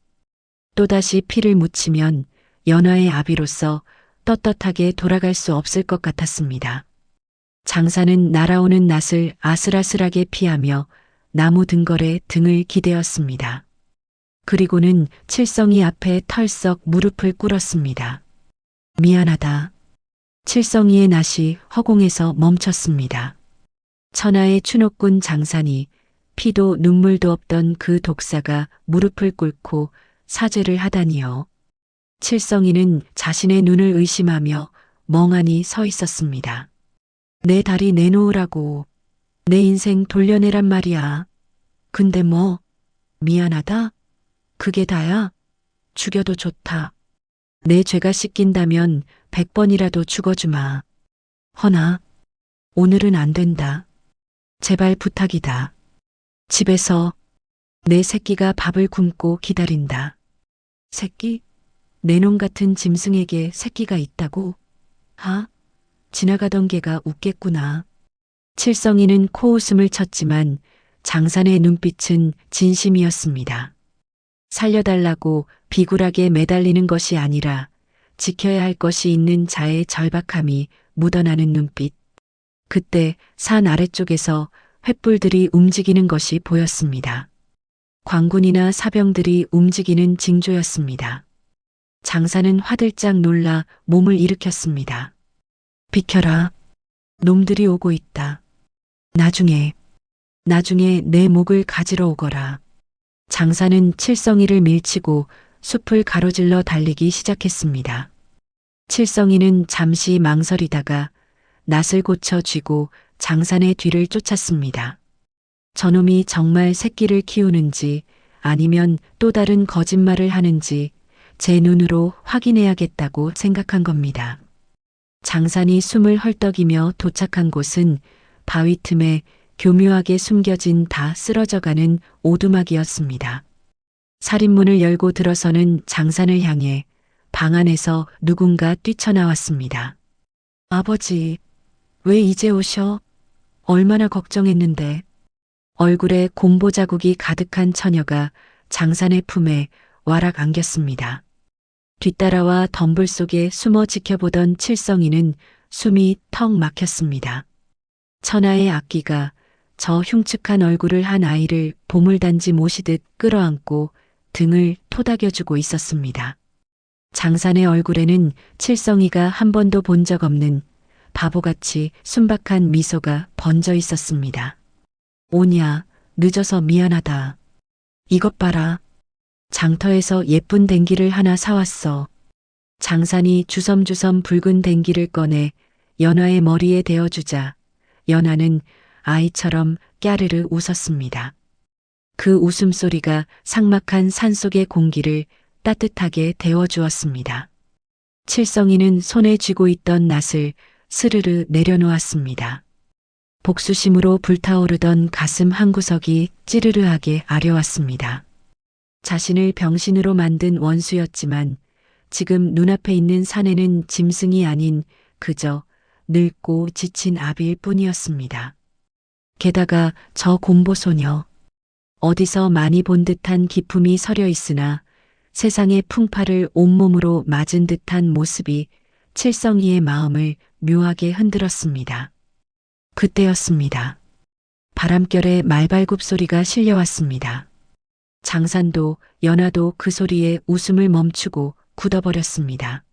또다시 피를 묻히면 연하의 아비로서 떳떳하게 돌아갈 수 없을 것 같았습니다. 장사는 날아오는 낫을 아슬아슬하게 피하며 나무 등걸에 등을 기대었습니다. 그리고는 칠성이 앞에 털썩 무릎을 꿇었습니다. 미안하다. 칠성이의 낫이 허공에서 멈췄습니다. 천하의 추노꾼 장산이 피도 눈물도 없던 그 독사가 무릎을 꿇고 사죄를 하다니요. 칠성이는 자신의 눈을 의심하며 멍하니 서 있었습니다. 내 다리 내놓으라고. 내 인생 돌려내란 말이야. 근데 뭐, 미안하다? 그게 다야? 죽여도 좋다. 내 죄가 씻긴다면 100번이라도 죽어주마. 허나, 오늘은 안 된다. 제발 부탁이다. 집에서 내 새끼가 밥을 굶고 기다린다. 새끼? 내 놈 같은 짐승에게 새끼가 있다고? 지나가던 개가 웃겠구나. 칠성이는 코웃음을 쳤지만 장산의 눈빛은 진심이었습니다. 살려달라고 비굴하게 매달리는 것이 아니라 지켜야 할 것이 있는 자의 절박함이 묻어나는 눈빛. 그때 산 아래쪽에서 횃불들이 움직이는 것이 보였습니다. 광군이나 사병들이 움직이는 징조였습니다. 장사는 화들짝 놀라 몸을 일으켰습니다. 비켜라. 놈들이 오고 있다. 나중에 내 목을 가지러 오거라. 장사는 칠성이를 밀치고 숲을 가로질러 달리기 시작했습니다. 칠성이는 잠시 망설이다가 낫을 고쳐 쥐고 장산의 뒤를 쫓았습니다. 저놈이 정말 새끼를 키우는지 아니면 또 다른 거짓말을 하는지 제 눈으로 확인해야겠다고 생각한 겁니다. 장산이 숨을 헐떡이며 도착한 곳은 바위 틈에 교묘하게 숨겨진 다 쓰러져가는 오두막이었습니다. 살인문을 열고 들어서는 장산을 향해 방 안에서 누군가 뛰쳐나왔습니다. 아버지, 왜 이제 오셔? 얼마나 걱정했는데. 얼굴에 곰보 자국이 가득한 처녀가 장산의 품에 와락 안겼습니다. 뒤따라와 덤불 속에 숨어 지켜보던 칠성이는 숨이 턱 막혔습니다. 천하의 악기가 저 흉측한 얼굴을 한 아이를 보물단지 모시듯 끌어안고 등을 토닥여주고 있었습니다. 장산의 얼굴에는 칠성이가 한 번도 본 적 없는 바보같이 순박한 미소가 번져 있었습니다. 오냐, 늦어서 미안하다. 이것 봐라. 장터에서 예쁜 댕기를 하나 사왔어. 장산이 주섬주섬 붉은 댕기를 꺼내 연화의 머리에 대어주자 연화는 아이처럼 까르르 웃었습니다. 그 웃음소리가 삭막한 산속의 공기를 따뜻하게 데워주었습니다. 칠성이는 손에 쥐고 있던 낫을 스르르 내려놓았습니다. 복수심으로 불타오르던 가슴 한구석이 찌르르하게 아려왔습니다. 자신을 병신으로 만든 원수였지만 지금 눈앞에 있는 사내는 짐승이 아닌 그저 늙고 지친 아비일 뿐이었습니다. 게다가 저 곰보소녀, 어디서 많이 본 듯한 기품이 서려 있으나 세상의 풍파를 온몸으로 맞은 듯한 모습이 칠성이의 마음을 묘하게 흔들었습니다. 그때였습니다. 바람결에 말발굽 소리가 실려왔습니다. 장산도 연하도 그 소리에 웃음을 멈추고 굳어버렸습니다.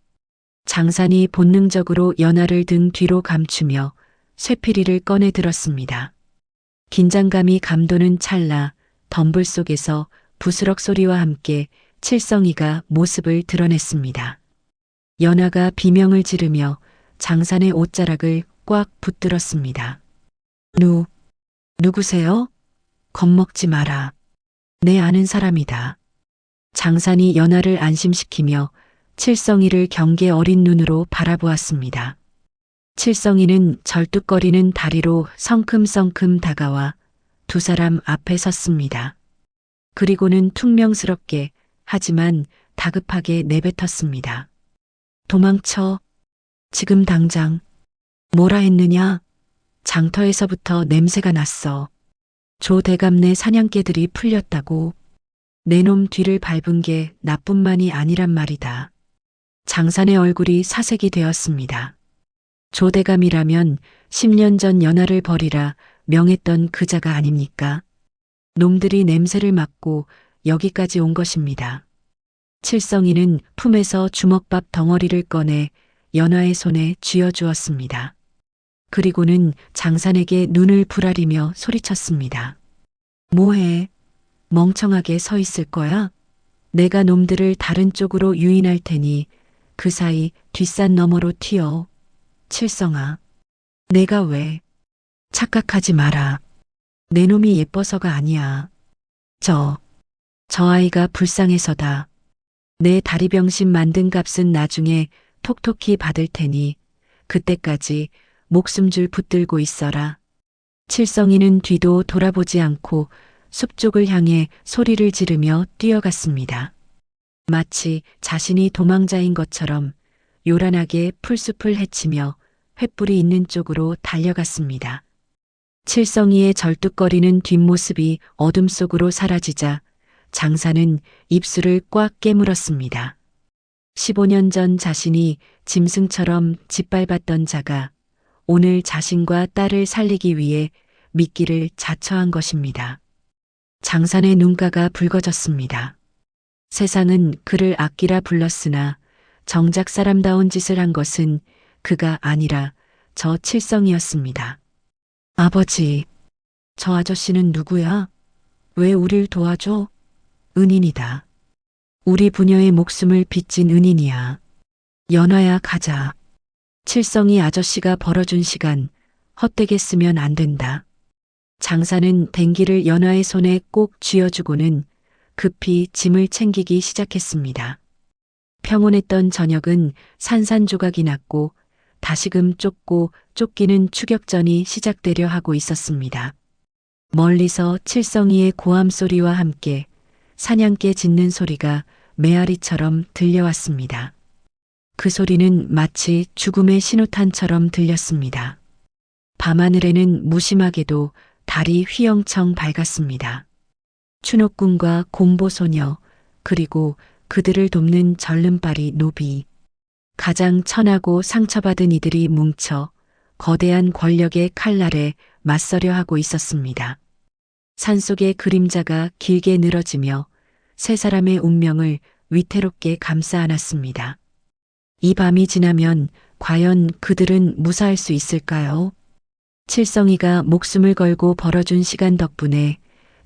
장산이 본능적으로 연하를 등 뒤로 감추며 쇠피리를 꺼내 들었습니다. 긴장감이 감도는 찰나 덤불 속에서 부스럭 소리와 함께 칠성이가 모습을 드러냈습니다. 연하가 비명을 지르며 장산의 옷자락을 꽉 붙들었습니다. 누구세요? 겁먹지 마라. 내 아는 사람이다. 장산이 연하를 안심시키며 칠성이를 경계 어린 눈으로 바라보았습니다. 칠성이는 절뚝거리는 다리로 성큼성큼 다가와 두 사람 앞에 섰습니다. 그리고는 퉁명스럽게 하지만 다급하게 내뱉었습니다. 도망쳐. 지금 당장. 뭐라 했느냐? 장터에서부터 냄새가 났어. 조 대감네 사냥개들이 풀렸다고. 내 놈 뒤를 밟은 게 나뿐만이 아니란 말이다. 장산의 얼굴이 사색이 되었습니다. 조 대감이라면 10년 전 연하를 버리라 명했던 그자가 아닙니까? 놈들이 냄새를 맡고 여기까지 온 것입니다. 칠성이는 품에서 주먹밥 덩어리를 꺼내 연하의 손에 쥐어주었습니다. 그리고는 장산에게 눈을 부라리며 소리쳤습니다. 뭐해? 멍청하게 서 있을 거야? 내가 놈들을 다른 쪽으로 유인할 테니 그 사이 뒷산 너머로 튀어. 칠성아, 내가 왜? 착각하지 마라. 내 놈이 예뻐서가 아니야. 저 아이가 불쌍해서다. 내 다리병신 만든 값은 나중에 톡톡히 받을 테니 그때까지 목숨줄 붙들고 있어라. 칠성이는 뒤도 돌아보지 않고 숲 쪽을 향해 소리를 지르며 뛰어갔습니다. 마치 자신이 도망자인 것처럼 요란하게 풀숲을 헤치며 횃불이 있는 쪽으로 달려갔습니다. 칠성이의 절뚝거리는 뒷모습이 어둠 속으로 사라지자 장산은 입술을 꽉 깨물었습니다. 15년 전 자신이 짐승처럼 짓밟았던 자가 오늘 자신과 딸을 살리기 위해 미끼를 자처한 것입니다. 장산의 눈가가 붉어졌습니다. 세상은 그를 아끼라 불렀으나 정작 사람다운 짓을 한 것은 그가 아니라 저 칠성이었습니다. 아버지, 저 아저씨는 누구야? 왜 우릴 도와줘? 은인이다. 우리 부녀의 목숨을 빚진 은인이야. 연화야, 가자. 칠성이 아저씨가 벌어준 시간 헛되게 쓰면 안 된다. 장사는 댕기를 연화의 손에 꼭 쥐어주고는 급히 짐을 챙기기 시작했습니다. 평온했던 저녁은 산산조각이 났고 다시금 쫓고 쫓기는 추격전이 시작되려 하고 있었습니다. 멀리서 칠성이의 고함 소리와 함께 사냥개 짖는 소리가 메아리처럼 들려왔습니다. 그 소리는 마치 죽음의 신호탄처럼 들렸습니다. 밤하늘에는 무심하게도 달이 휘영청 밝았습니다. 추노꾼과 곰보소녀 그리고 그들을 돕는 절름발이 노비, 가장 천하고 상처받은 이들이 뭉쳐 거대한 권력의 칼날에 맞서려 하고 있었습니다. 산속의 그림자가 길게 늘어지며 세 사람의 운명을 위태롭게 감싸 안았습니다. 이 밤이 지나면 과연 그들은 무사할 수 있을까요? 칠성이가 목숨을 걸고 벌어준 시간 덕분에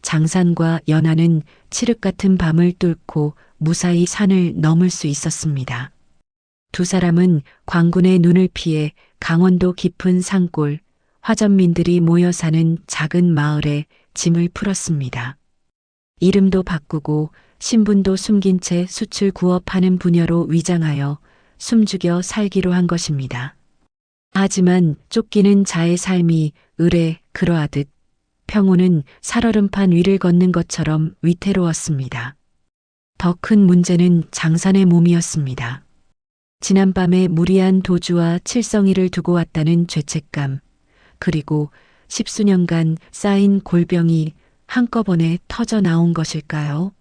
장산과 연하는 칠흑 같은 밤을 뚫고 무사히 산을 넘을 수 있었습니다. 두 사람은 광군의 눈을 피해 강원도 깊은 산골, 화전민들이 모여 사는 작은 마을에 짐을 풀었습니다. 이름도 바꾸고 신분도 숨긴 채 숯을 구워 파는 부녀로 위장하여 숨죽여 살기로 한 것입니다. 하지만 쫓기는 자의 삶이 을에 그러하듯 평호는 살얼음판 위를 걷는 것처럼 위태로웠습니다. 더 큰 문제는 장산의 몸이었습니다. 지난밤에 무리한 도주와 칠성이를 두고 왔다는 죄책감, 그리고 십수년간 쌓인 골병이 한꺼번에 터져 나온 것일까요?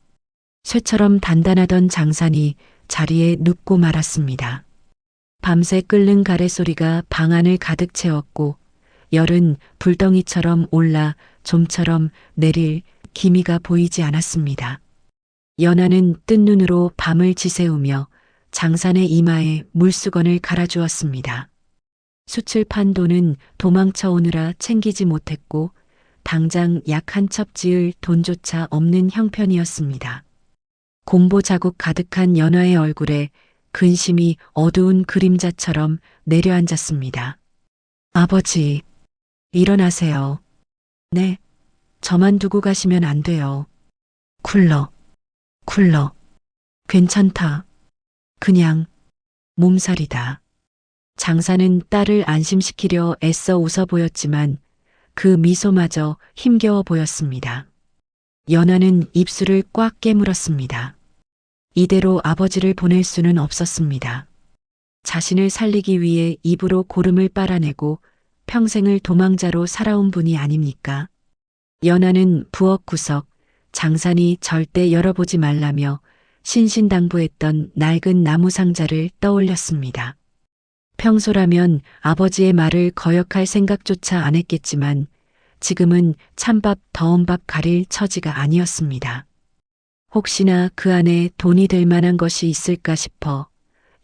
쇠처럼 단단하던 장산이 자리에 눕고 말았습니다. 밤새 끓는 가래소리가 방 안을 가득 채웠고 열은 불덩이처럼 올라 좀처럼 내릴 기미가 보이지 않았습니다. 연하는 뜬 눈으로 밤을 지새우며 장산의 이마에 물수건을 갈아주었습니다. 숯을 판 돈은 도망쳐 오느라 챙기지 못했고 당장 약 한 첩 지을 돈조차 없는 형편이었습니다. 공보 자국 가득한 연하의 얼굴에 근심이 어두운 그림자처럼 내려앉았습니다. 아버지, 일어나세요. 네, 저만 두고 가시면 안 돼요. 쿨러. 괜찮다. 그냥 몸살이다. 장사는 딸을 안심시키려 애써 웃어 보였지만 그 미소마저 힘겨워 보였습니다. 연하는 입술을 꽉 깨물었습니다. 이대로 아버지를 보낼 수는 없었습니다. 자신을 살리기 위해 입으로 고름을 빨아내고 평생을 도망자로 살아온 분이 아닙니까? 연하는 부엌구석, 장산이 절대 열어보지 말라며 신신당부했던 낡은 나무 상자를 떠올렸습니다. 평소라면 아버지의 말을 거역할 생각조차 안 했겠지만 지금은 찬밥 더운 밥 가릴 처지가 아니었습니다. 혹시나 그 안에 돈이 될 만한 것이 있을까 싶어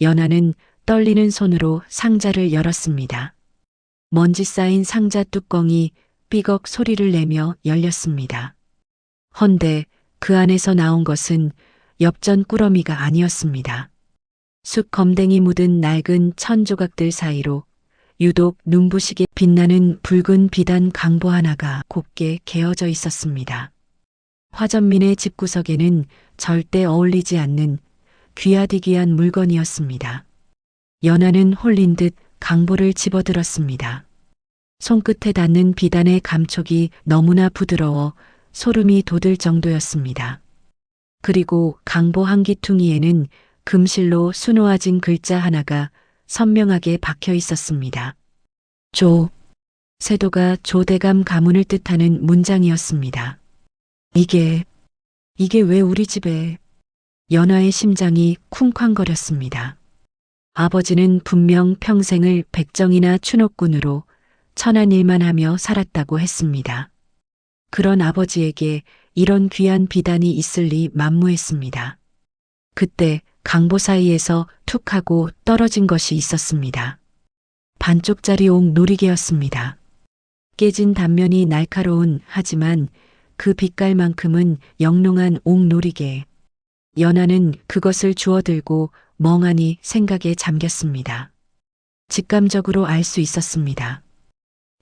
연하는 떨리는 손으로 상자를 열었습니다. 먼지 쌓인 상자 뚜껑이 삐걱 소리를 내며 열렸습니다. 헌데 그 안에서 나온 것은 엽전 꾸러미가 아니었습니다. 쑥 검댕이 묻은 낡은 천 조각들 사이로 유독 눈부시게 빛나는 붉은 비단 강보 하나가 곱게 개어져 있었습니다. 화전민의 집구석에는 절대 어울리지 않는 귀하디귀한 물건이었습니다. 연하는 홀린 듯 강보를 집어들었습니다. 손끝에 닿는 비단의 감촉이 너무나 부드러워 소름이 돋을 정도였습니다. 그리고 강보 한 귀퉁이에는 금실로 수놓아진 글자 하나가 선명하게 박혀 있었습니다. 세도가 조대감 가문을 뜻하는 문장이었습니다. 이게 왜 우리 집에? 연하의 심장이 쿵쾅거렸습니다. 아버지는 분명 평생을 백정이나 추노꾼으로 천한 일만 하며 살았다고 했습니다. 그런 아버지에게 이런 귀한 비단이 있을 리 만무했습니다. 그때 강보 사이에서 툭 하고 떨어진 것이 있었습니다. 반쪽짜리 옥 놀이개였습니다. 깨진 단면이 날카로운 하지만 그 빛깔만큼은 영롱한 옥 놀이개. 연하는 그것을 주워들고 멍하니 생각에 잠겼습니다. 직감적으로 알 수 있었습니다.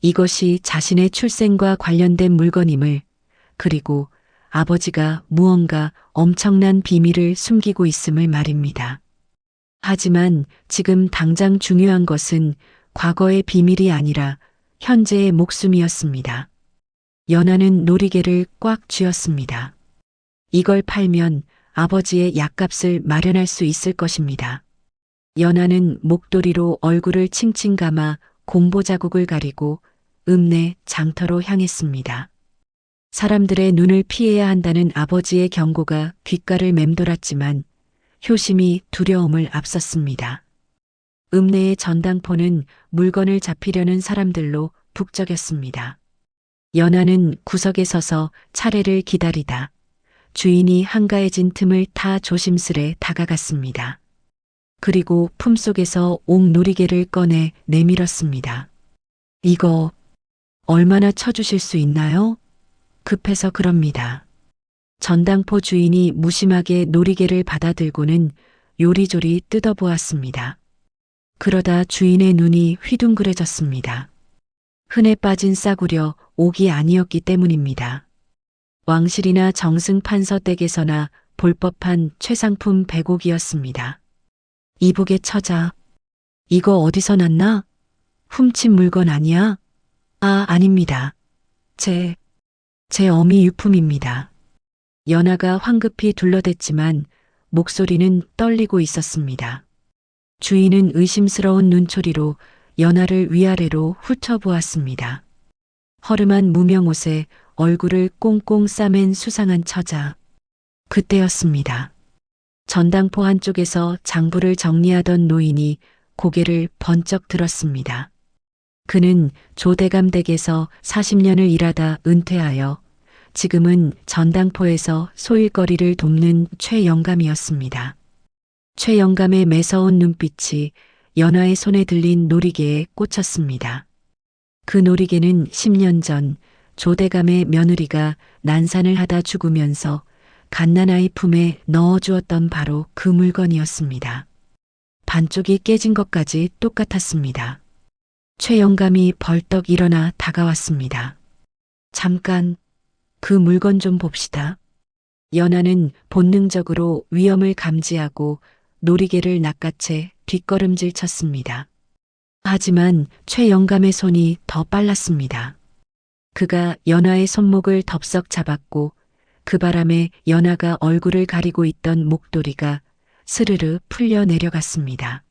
이것이 자신의 출생과 관련된 물건임을, 그리고 아버지가 무언가 엄청난 비밀을 숨기고 있음을 말입니다. 하지만 지금 당장 중요한 것은 과거의 비밀이 아니라 현재의 목숨이었습니다. 연하는 놀이개를 꽉 쥐었습니다. 이걸 팔면 아버지의 약값을 마련할 수 있을 것입니다. 연하는 목도리로 얼굴을 칭칭 감아 공보 자국을 가리고 읍내 장터로 향했습니다. 사람들의 눈을 피해야 한다는 아버지의 경고가 귓가를 맴돌았지만 효심이 두려움을 앞섰습니다. 읍내의 전당포는 물건을 잡히려는 사람들로 북적였습니다. 연하는 구석에 서서 차례를 기다리다 주인이 한가해진 틈을 타 조심스레 다가갔습니다. 그리고 품속에서 옥 놀이개를 꺼내 내밀었습니다. 이거 얼마나 쳐주실 수 있나요? 급해서 그럽니다. 전당포 주인이 무심하게 놀이개를 받아들고는 요리조리 뜯어보았습니다. 그러다 주인의 눈이 휘둥그레졌습니다. 흔해 빠진 싸구려 옥이 아니었기 때문입니다. 왕실이나 정승 판서 댁에서나 볼 법한 최상품 백옥이었습니다. 이북의 처자, 이거 어디서 났나? 훔친 물건 아니야? 아, 아닙니다. 제 어미 유품입니다. 연하가 황급히 둘러댔지만 목소리는 떨리고 있었습니다. 주인은 의심스러운 눈초리로 연하를 위아래로 훑어보았습니다. 허름한 무명옷에 얼굴을 꽁꽁 싸맨 수상한 처자. 그때였습니다. 전당포 한쪽에서 장부를 정리하던 노인이 고개를 번쩍 들었습니다. 그는 조대감 댁에서 40년을 일하다 은퇴하여 지금은 전당포에서 소일거리를 돕는 최영감이었습니다. 최영감의 매서운 눈빛이 연하의 손에 들린 놀이개에 꽂혔습니다. 그 놀이개는 10년 전 조대감의 며느리가 난산을 하다 죽으면서 갓난아이 품에 넣어주었던 바로 그 물건이었습니다. 반쪽이 깨진 것까지 똑같았습니다. 최영감이 벌떡 일어나 다가왔습니다. 잠깐, 그 물건 좀 봅시다. 연하는 본능적으로 위험을 감지하고 놀이개를 낚아채 뒷걸음질 쳤습니다. 하지만 최영감의 손이 더 빨랐습니다. 그가 연하의 손목을 덥석 잡았고 그 바람에 연하가 얼굴을 가리고 있던 목도리가 스르르 풀려 내려갔습니다.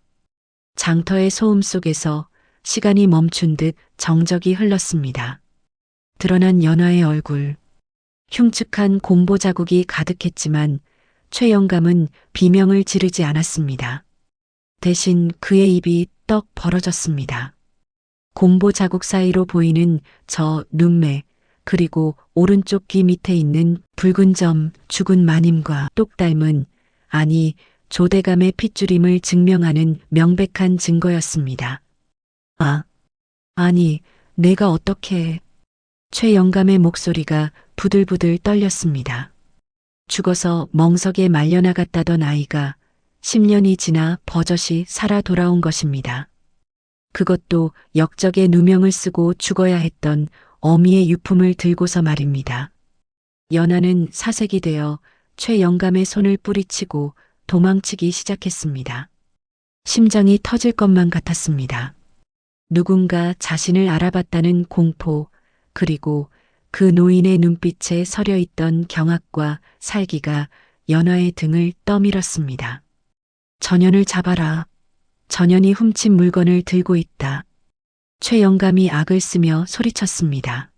장터의 소음 속에서 시간이 멈춘 듯 정적이 흘렀습니다. 드러난 연하의 얼굴. 흉측한 공보 자국이 가득했지만 최영감은 비명을 지르지 않았습니다. 대신 그의 입이 떡 벌어졌습니다. 공보 자국 사이로 보이는 저 눈매, 그리고 오른쪽 귀 밑에 있는 붉은 점, 죽은 마님과 똑 닮은, 아니 조대감의 핏줄임을 증명하는 명백한 증거였습니다. 아니, 내가 어떻게... 최영감의 목소리가 부들부들 떨렸습니다. 죽어서 멍석에 말려나갔다던 아이가 10년이 지나 버젓이 살아 돌아온 것입니다. 그것도 역적의 누명을 쓰고 죽어야 했던 어미의 유품을 들고서 말입니다. 연하는 사색이 되어 최영감의 손을 뿌리치고 도망치기 시작했습니다. 심장이 터질 것만 같았습니다. 누군가 자신을 알아봤다는 공포, 그리고 그 노인의 눈빛에 서려 있던 경악과 살기가 연하의 등을 떠밀었습니다. 전현을 잡아라. 전현이 훔친 물건을 들고 있다. 최영감이 악을 쓰며 소리쳤습니다.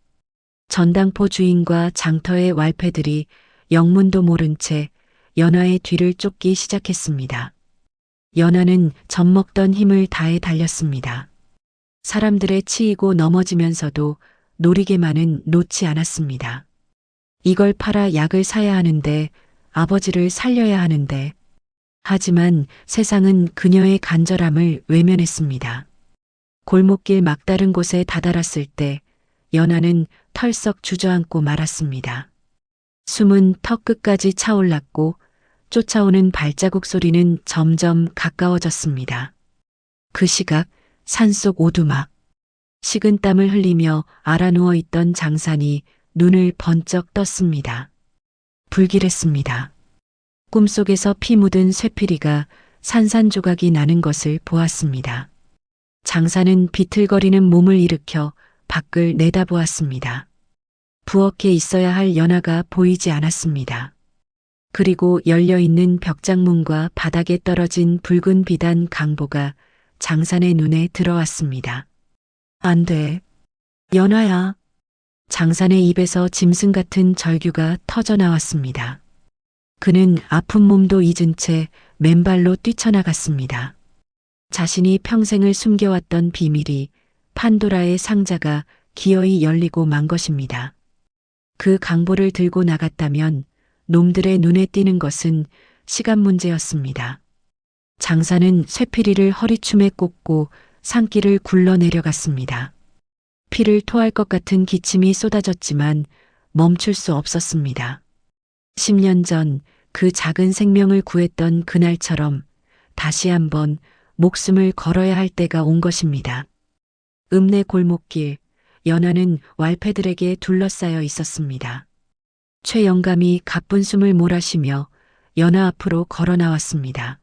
전당포 주인과 장터의 왈패들이 영문도 모른 채 연하의 뒤를 쫓기 시작했습니다. 연하는 젖먹던 힘을 다해 달렸습니다. 사람들의 치이고 넘어지면서도 놀이개만은 놓지 않았습니다. 이걸 팔아 약을 사야 하는데, 아버지를 살려야 하는데. 하지만 세상은 그녀의 간절함을 외면했습니다. 골목길 막다른 곳에 다다랐을 때 연하는 털썩 주저앉고 말았습니다. 숨은 턱 끝까지 차올랐고 쫓아오는 발자국 소리는 점점 가까워졌습니다. 그 시각 산속 오두막. 식은 땀을 흘리며 알아누워 있던 장산이 눈을 번쩍 떴습니다. 불길했습니다. 꿈속에서 피 묻은 쇠피리가 산산조각이 나는 것을 보았습니다. 장산은 비틀거리는 몸을 일으켜 밖을 내다보았습니다. 부엌에 있어야 할 연하가 보이지 않았습니다. 그리고 열려있는 벽장문과 바닥에 떨어진 붉은 비단 강보가 장산의 눈에 들어왔습니다. 안 돼. 연하야. 장산의 입에서 짐승 같은 절규가 터져나왔습니다. 그는 아픈 몸도 잊은 채 맨발로 뛰쳐나갔습니다. 자신이 평생을 숨겨왔던 비밀이 판도라의 상자가 기어이 열리고 만 것입니다. 그 강보를 들고 나갔다면 놈들의 눈에 띄는 것은 시간 문제였습니다. 장사는 쇠피리를 허리춤에 꽂고 산길을 굴러 내려갔습니다. 피를 토할 것 같은 기침이 쏟아졌지만 멈출 수 없었습니다. 10년 전 그 작은 생명을 구했던 그날처럼 다시 한번 목숨을 걸어야 할 때가 온 것입니다. 읍내 골목길, 연하는 왈패들에게 둘러싸여 있었습니다. 최영감이 가쁜 숨을 몰아쉬며 연하 앞으로 걸어 나왔습니다.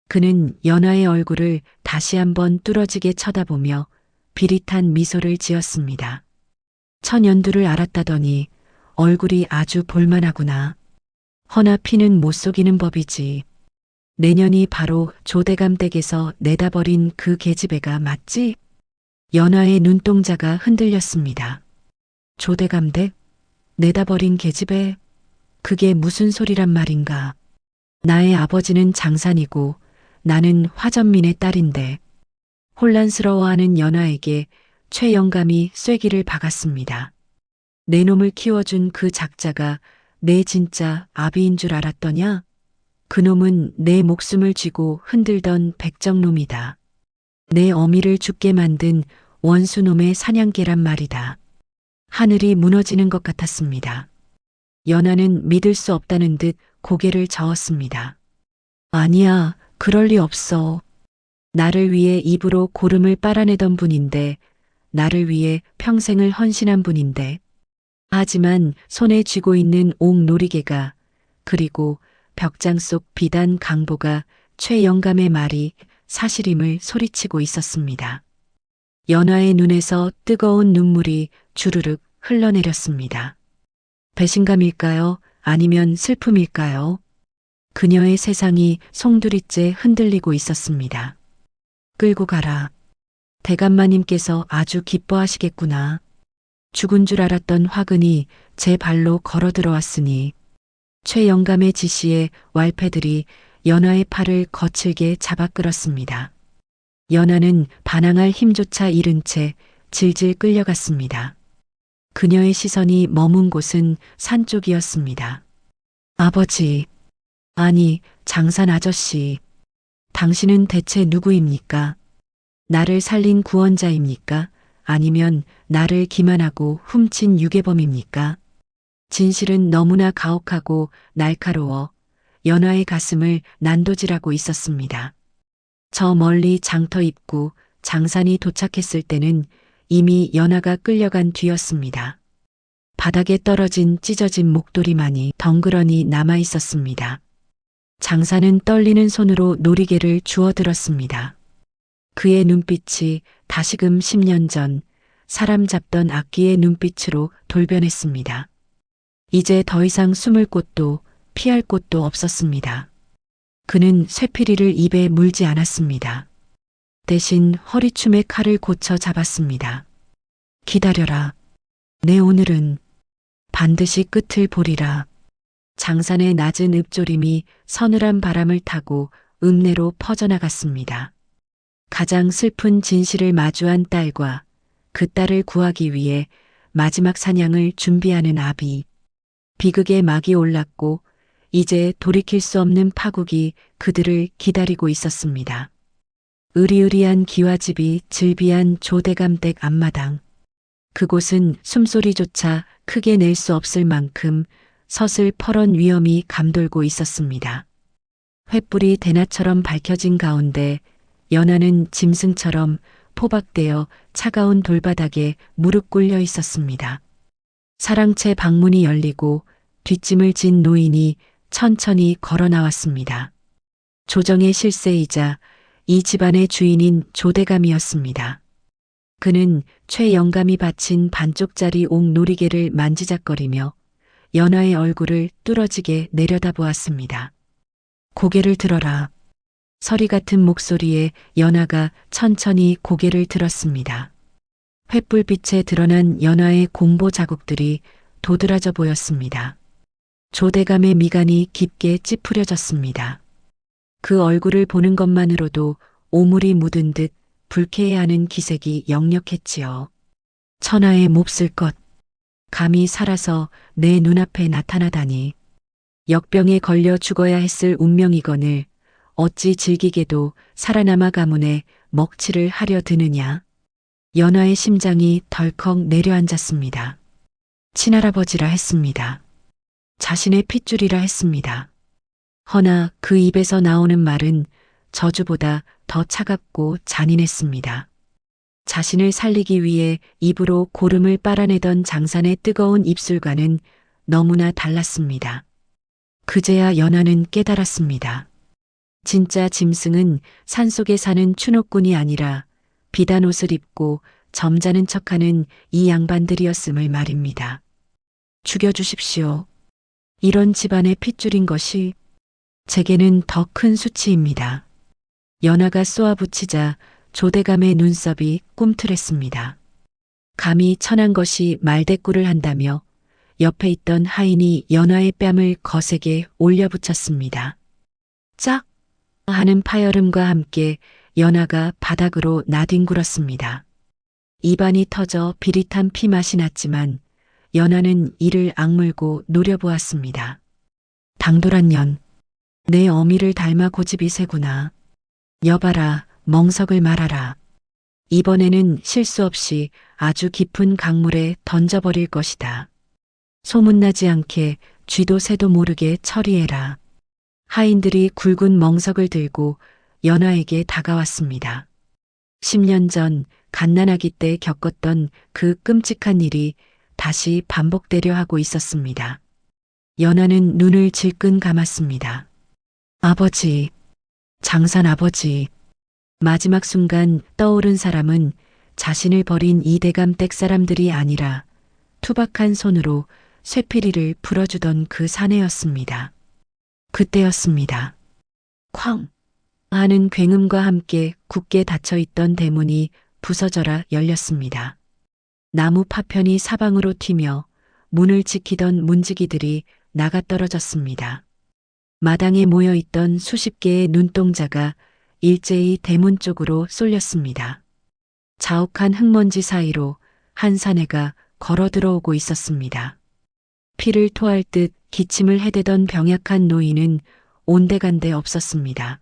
그는 연하의 얼굴을 다시 한번 뚫어지게 쳐다보며 비릿한 미소를 지었습니다. 천연두를 알았다더니 얼굴이 아주 볼만하구나. 허나 피는 못 속이는 법이지. 내년이 바로 조대감 댁에서 내다버린 그 계집애가 맞지? 연화의 눈동자가 흔들렸습니다. 조대감 댁? 내다버린 계집애? 그게 무슨 소리란 말인가? 나의 아버지는 장산이고 나는 화전민의 딸인데. 혼란스러워하는 연화에게 최 영감이 쐐기를 박았습니다. 내 놈을 키워준 그 작자가 내 진짜 아비인 줄 알았더냐? 그놈은 내 목숨을 쥐고 흔들던 백정놈이다. 내 어미를 죽게 만든 원수놈의 사냥개란 말이다. 하늘이 무너지는 것 같았습니다. 연하는 믿을 수 없다는 듯 고개를 저었습니다. 아니야, 그럴 리 없어. 나를 위해 입으로 고름을 빨아내던 분인데, 나를 위해 평생을 헌신한 분인데. 하지만 손에 쥐고 있는 옥놀이개가, 그리고 벽장 속 비단 강보가 최 영감의 말이 사실임을 소리치고 있었습니다. 연화의 눈에서 뜨거운 눈물이 주르륵 흘러내렸습니다. 배신감일까요? 아니면 슬픔일까요? 그녀의 세상이 송두리째 흔들리고 있었습니다. 끌고 가라. 대감마님께서 아주 기뻐하시겠구나. 죽은 줄 알았던 화근이 제 발로 걸어 들어왔으니 최 영감의 지시에 왈패들이 연화의 팔을 거칠게 잡아 끌었습니다. 연화는 반항할 힘조차 잃은 채 질질 끌려갔습니다. 그녀의 시선이 머문 곳은 산 쪽이었습니다. 아버지, 아니, 장산 아저씨, 당신은 대체 누구입니까? 나를 살린 구원자입니까? 아니면 나를 기만하고 훔친 유괴범입니까? 진실은 너무나 가혹하고 날카로워 연화의 가슴을 난도질하고 있었습니다. 저 멀리 장터 입구 장산이 도착했을 때는 이미 연화가 끌려간 뒤였습니다. 바닥에 떨어진 찢어진 목도리만이 덩그러니 남아 있었습니다. 장산은 떨리는 손으로 놀이개를 주워들었습니다. 그의 눈빛이 다시금 10년 전 사람 잡던 악기의 눈빛으로 돌변했습니다. 이제 더 이상 숨을 곳도 피할 곳도 없었습니다. 그는 쇠피리를 입에 물지 않았습니다. 대신 허리춤에 칼을 고쳐 잡았습니다. 기다려라. 내 오늘은 반드시 끝을 보리라. 장산의 낮은 읍조림이 서늘한 바람을 타고 읍내로 퍼져나갔습니다. 가장 슬픈 진실을 마주한 딸과 그 딸을 구하기 위해 마지막 사냥을 준비하는 아비. 비극의 막이 올랐고 이제 돌이킬 수 없는 파국이 그들을 기다리고 있었습니다. 으리으리한 기와집이 즐비한 조대감 댁 앞마당. 그곳은 숨소리조차 크게 낼 수 없을 만큼 서슬퍼런 위험이 감돌고 있었습니다. 횃불이 대낮처럼 밝혀진 가운데 연하는 짐승처럼 포박되어 차가운 돌바닥에 무릎 꿇려 있었습니다. 사랑채 방문이 열리고 뒷짐을 진 노인이 천천히 걸어 나왔습니다. 조정의 실세이자 이 집안의 주인인 조대감이었습니다. 그는 최 영감이 바친 반쪽짜리 옥놀이개를 만지작거리며 연하의 얼굴을 뚫어지게 내려다보았습니다. 고개를 들어라. 서리 같은 목소리에 연하가 천천히 고개를 들었습니다. 횃불빛에 드러난 연하의 공보 자국들이 도드라져 보였습니다. 조대감의 미간이 깊게 찌푸려졌습니다. 그 얼굴을 보는 것만으로도 오물이 묻은 듯 불쾌해하는 기색이 역력했지요. 천하의 몹쓸 것, 감히 살아서 내 눈앞에 나타나다니. 역병에 걸려 죽어야 했을 운명이거늘 어찌 즐기게도 살아남아 가문에 먹칠을 하려 드느냐. 연하의 심장이 덜컥 내려앉았습니다. 친할아버지라 했습니다. 자신의 핏줄이라 했습니다. 허나 그 입에서 나오는 말은 저주보다 더 차갑고 잔인했습니다. 자신을 살리기 위해 입으로 고름을 빨아내던 장산의 뜨거운 입술과는 너무나 달랐습니다. 그제야 연하는 깨달았습니다. 진짜 짐승은 산속에 사는 추노꾼이 아니라 비단 옷을 입고 점잖은 척하는 이 양반들이었음을 말입니다. 죽여주십시오. 이런 집안의 핏줄인 것이 제게는 더 큰 수치입니다. 연하가 쏘아붙이자 조대감의 눈썹이 꿈틀했습니다. 감히 천한 것이 말대꾸를 한다며 옆에 있던 하인이 연하의 뺨을 거세게 올려붙였습니다. 짝! 하는 파열음과 함께 연하가 바닥으로 나뒹굴었습니다. 입안이 터져 비릿한 피맛이 났지만 연하는 이를 악물고 노려보았습니다. 당돌한 년, 내 어미를 닮아 고집이 세구나. 여봐라, 멍석을 말아라. 이번에는 실수 없이 아주 깊은 강물에 던져버릴 것이다. 소문나지 않게 쥐도 새도 모르게 처리해라. 하인들이 굵은 멍석을 들고 연하에게 다가왔습니다. 10년 전 갓난아기 때 겪었던 그 끔찍한 일이 다시 반복되려 하고 있었습니다. 연하는 눈을 질끈 감았습니다. 아버지, 장산 아버지. 마지막 순간 떠오른 사람은 자신을 버린 이대감 댁 사람들이 아니라 투박한 손으로 쇠피리를 불어주던 그 사내였습니다. 그때였습니다. 쾅! 하는 굉음과 함께 굳게 닫혀있던 대문이 부서져라 열렸습니다. 나무 파편이 사방으로 튀며 문을 지키던 문지기들이 나가떨어졌습니다. 마당에 모여있던 수십 개의 눈동자가 일제히 대문 쪽으로 쏠렸습니다. 자욱한 흙먼지 사이로 한 사내가 걸어 들어오고 있었습니다. 피를 토할 듯 기침을 해대던 병약한 노인은 온데간데 없었습니다.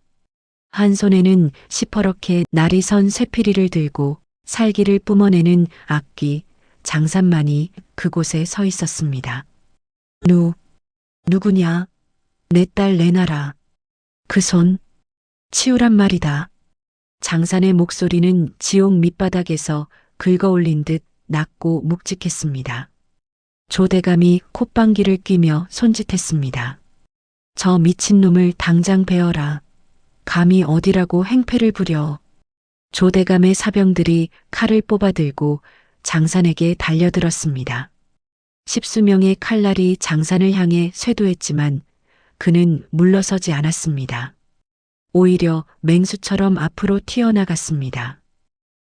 한 손에는 시퍼렇게 날이 선 쇠피리를 들고 살기를 뿜어내는 악귀 장산만이 그곳에 서 있었습니다. 누구냐? 내 딸 내놔라. 그 손 치우란 말이다. 장산의 목소리는 지옥 밑바닥에서 긁어올린 듯 낮고 묵직했습니다. 조대감이 콧방귀를 뀌며 손짓했습니다. 저 미친놈을 당장 베어라. 감히 어디라고 행패를 부려. 조대감의 사병들이 칼을 뽑아들고 장산에게 달려들었습니다. 십수명의 칼날이 장산을 향해 쇄도했지만 그는 물러서지 않았습니다. 오히려 맹수처럼 앞으로 튀어나갔습니다.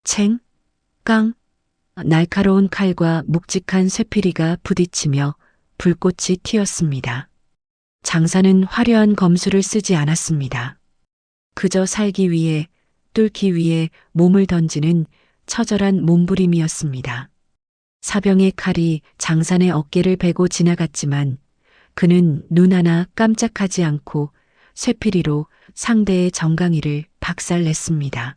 챙, 깡, 날카로운 칼과 묵직한 쇠피리가 부딪히며 불꽃이 튀었습니다. 장산은 화려한 검수를 쓰지 않았습니다. 그저 살기 위해, 뚫기 위해 몸을 던지는 처절한 몸부림이었습니다. 사병의 칼이 장산의 어깨를 베고 지나갔지만 그는 눈 하나 깜짝하지 않고 쇠피리로 상대의 정강이를 박살냈습니다.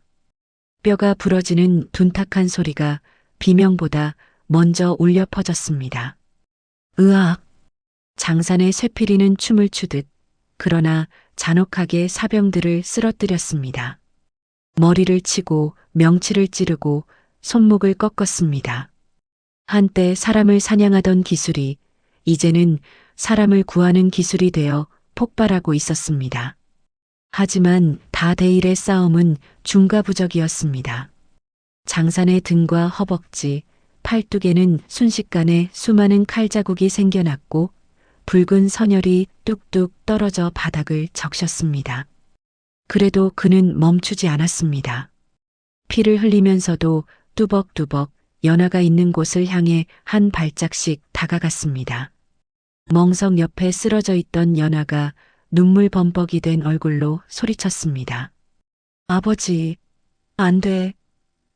뼈가 부러지는 둔탁한 소리가 비명보다 먼저 울려 퍼졌습니다. 으악! 장산의 쇠피리는 춤을 추듯 그러나 잔혹하게 사병들을 쓰러뜨렸습니다. 머리를 치고 명치를 찌르고 손목을 꺾었습니다. 한때 사람을 사냥하던 기술이 이제는 사람을 구하는 기술이 되어 폭발하고 있었습니다. 하지만 다대일의 싸움은 중과부적이었습니다. 장산의 등과 허벅지, 팔뚝에는 순식간에 수많은 칼자국이 생겨났고 붉은 선혈이 뚝뚝 떨어져 바닥을 적셨습니다. 그래도 그는 멈추지 않았습니다. 피를 흘리면서도 뚜벅뚜벅 연하가 있는 곳을 향해 한 발짝씩 다가갔습니다. 멍석 옆에 쓰러져 있던 연하가 눈물 범벅이 된 얼굴로 소리쳤습니다. 아버지, 안 돼.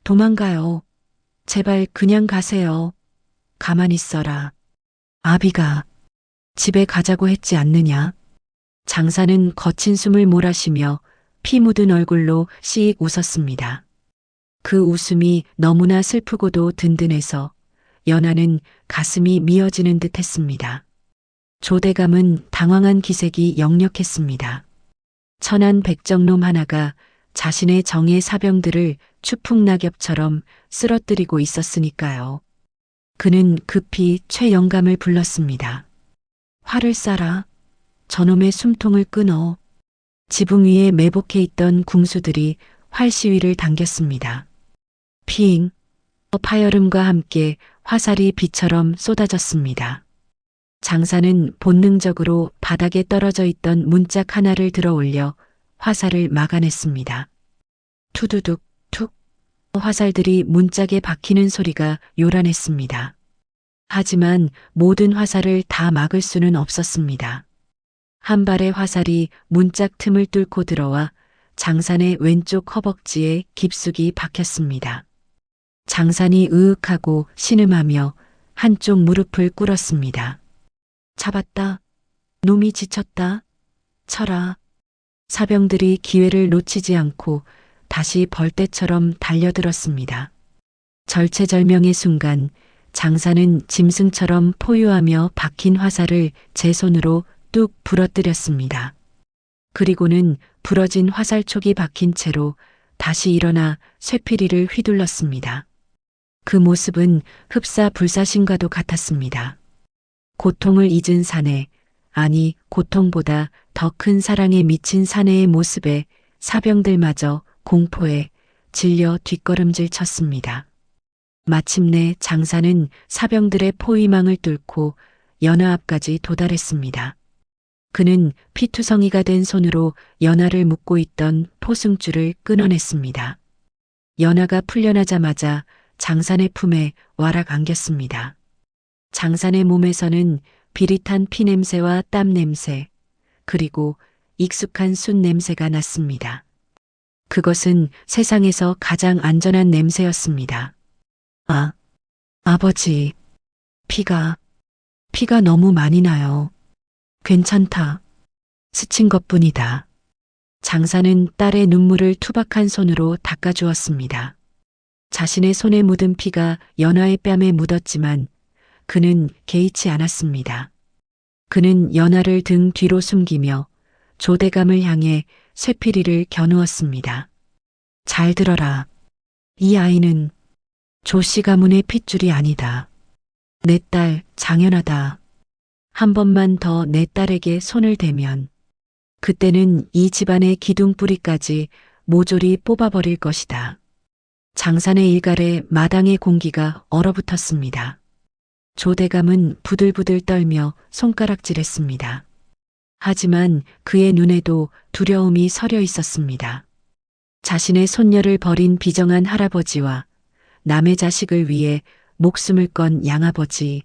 도망가요. 제발 그냥 가세요. 가만히 있어라. 아비가 집에 가자고 했지 않느냐? 장사는 거친 숨을 몰아쉬며 피 묻은 얼굴로 씩 웃었습니다. 그 웃음이 너무나 슬프고도 든든해서 연하는 가슴이 미어지는 듯 했습니다. 조대감은 당황한 기색이 역력했습니다. 천한 백정놈 하나가 자신의 정예 사병들을 추풍낙엽처럼 쓰러뜨리고 있었으니까요. 그는 급히 최영감을 불렀습니다. 활을 쏴라. 저놈의 숨통을 끊어. 지붕 위에 매복해 있던 궁수들이 활 시위를 당겼습니다. 핑, 파열음과 함께 화살이 비처럼 쏟아졌습니다. 장사는 본능적으로 바닥에 떨어져 있던 문짝 하나를 들어 올려 화살을 막아냈습니다. 투두둑 툭 화살들이 문짝에 박히는 소리가 요란했습니다. 하지만 모든 화살을 다 막을 수는 없었습니다. 한 발의 화살이 문짝 틈을 뚫고 들어와 장산의 왼쪽 허벅지에 깊숙이 박혔습니다. 장산이 으윽하고 신음하며 한쪽 무릎을 꿇었습니다. 잡았다. 놈이 지쳤다. 쳐라. 사병들이 기회를 놓치지 않고 다시 벌떼처럼 달려들었습니다. 절체절명의 순간 장사는 짐승처럼 포효하며 박힌 화살을 제 손으로 뚝 부러뜨렸습니다. 그리고는 부러진 화살촉이 박힌 채로 다시 일어나 쇠피리를 휘둘렀습니다. 그 모습은 흡사 불사신과도 같았습니다. 고통을 잊은 사내, 아니 고통보다 더 큰 사랑에 미친 사내의 모습에 사병들마저 공포에 질려 뒷걸음질 쳤습니다. 마침내 장사는 사병들의 포위망을 뚫고 연화 앞까지 도달했습니다. 그는 피투성이가 된 손으로 연화를 묶고 있던 포승줄을 끊어냈습니다. 연화가 풀려나자마자 장산의 품에 와락 안겼습니다. 장산의 몸에서는 비릿한 피냄새와 땀냄새, 그리고 익숙한 숯 냄새가 났습니다. 그것은 세상에서 가장 안전한 냄새였습니다. 아, 아버지, 피가 너무 많이 나요. 괜찮다. 스친 것뿐이다. 장사는 딸의 눈물을 투박한 손으로 닦아주었습니다. 자신의 손에 묻은 피가 연화의 뺨에 묻었지만 그는 개의치 않았습니다. 그는 연화를 등 뒤로 숨기며 조대감을 향해 쇠피리를 겨누었습니다. 잘 들어라. 이 아이는 조씨 가문의 핏줄이 아니다. 내 딸 장연하다. 한 번만 더 내 딸에게 손을 대면 그때는 이 집안의 기둥뿌리까지 모조리 뽑아버릴 것이다. 장산의 일갈에 마당의 공기가 얼어붙었습니다. 조대감은 부들부들 떨며 손가락질했습니다. 하지만 그의 눈에도 두려움이 서려 있었습니다. 자신의 손녀를 버린 비정한 할아버지와 남의 자식을 위해 목숨을 건 양아버지,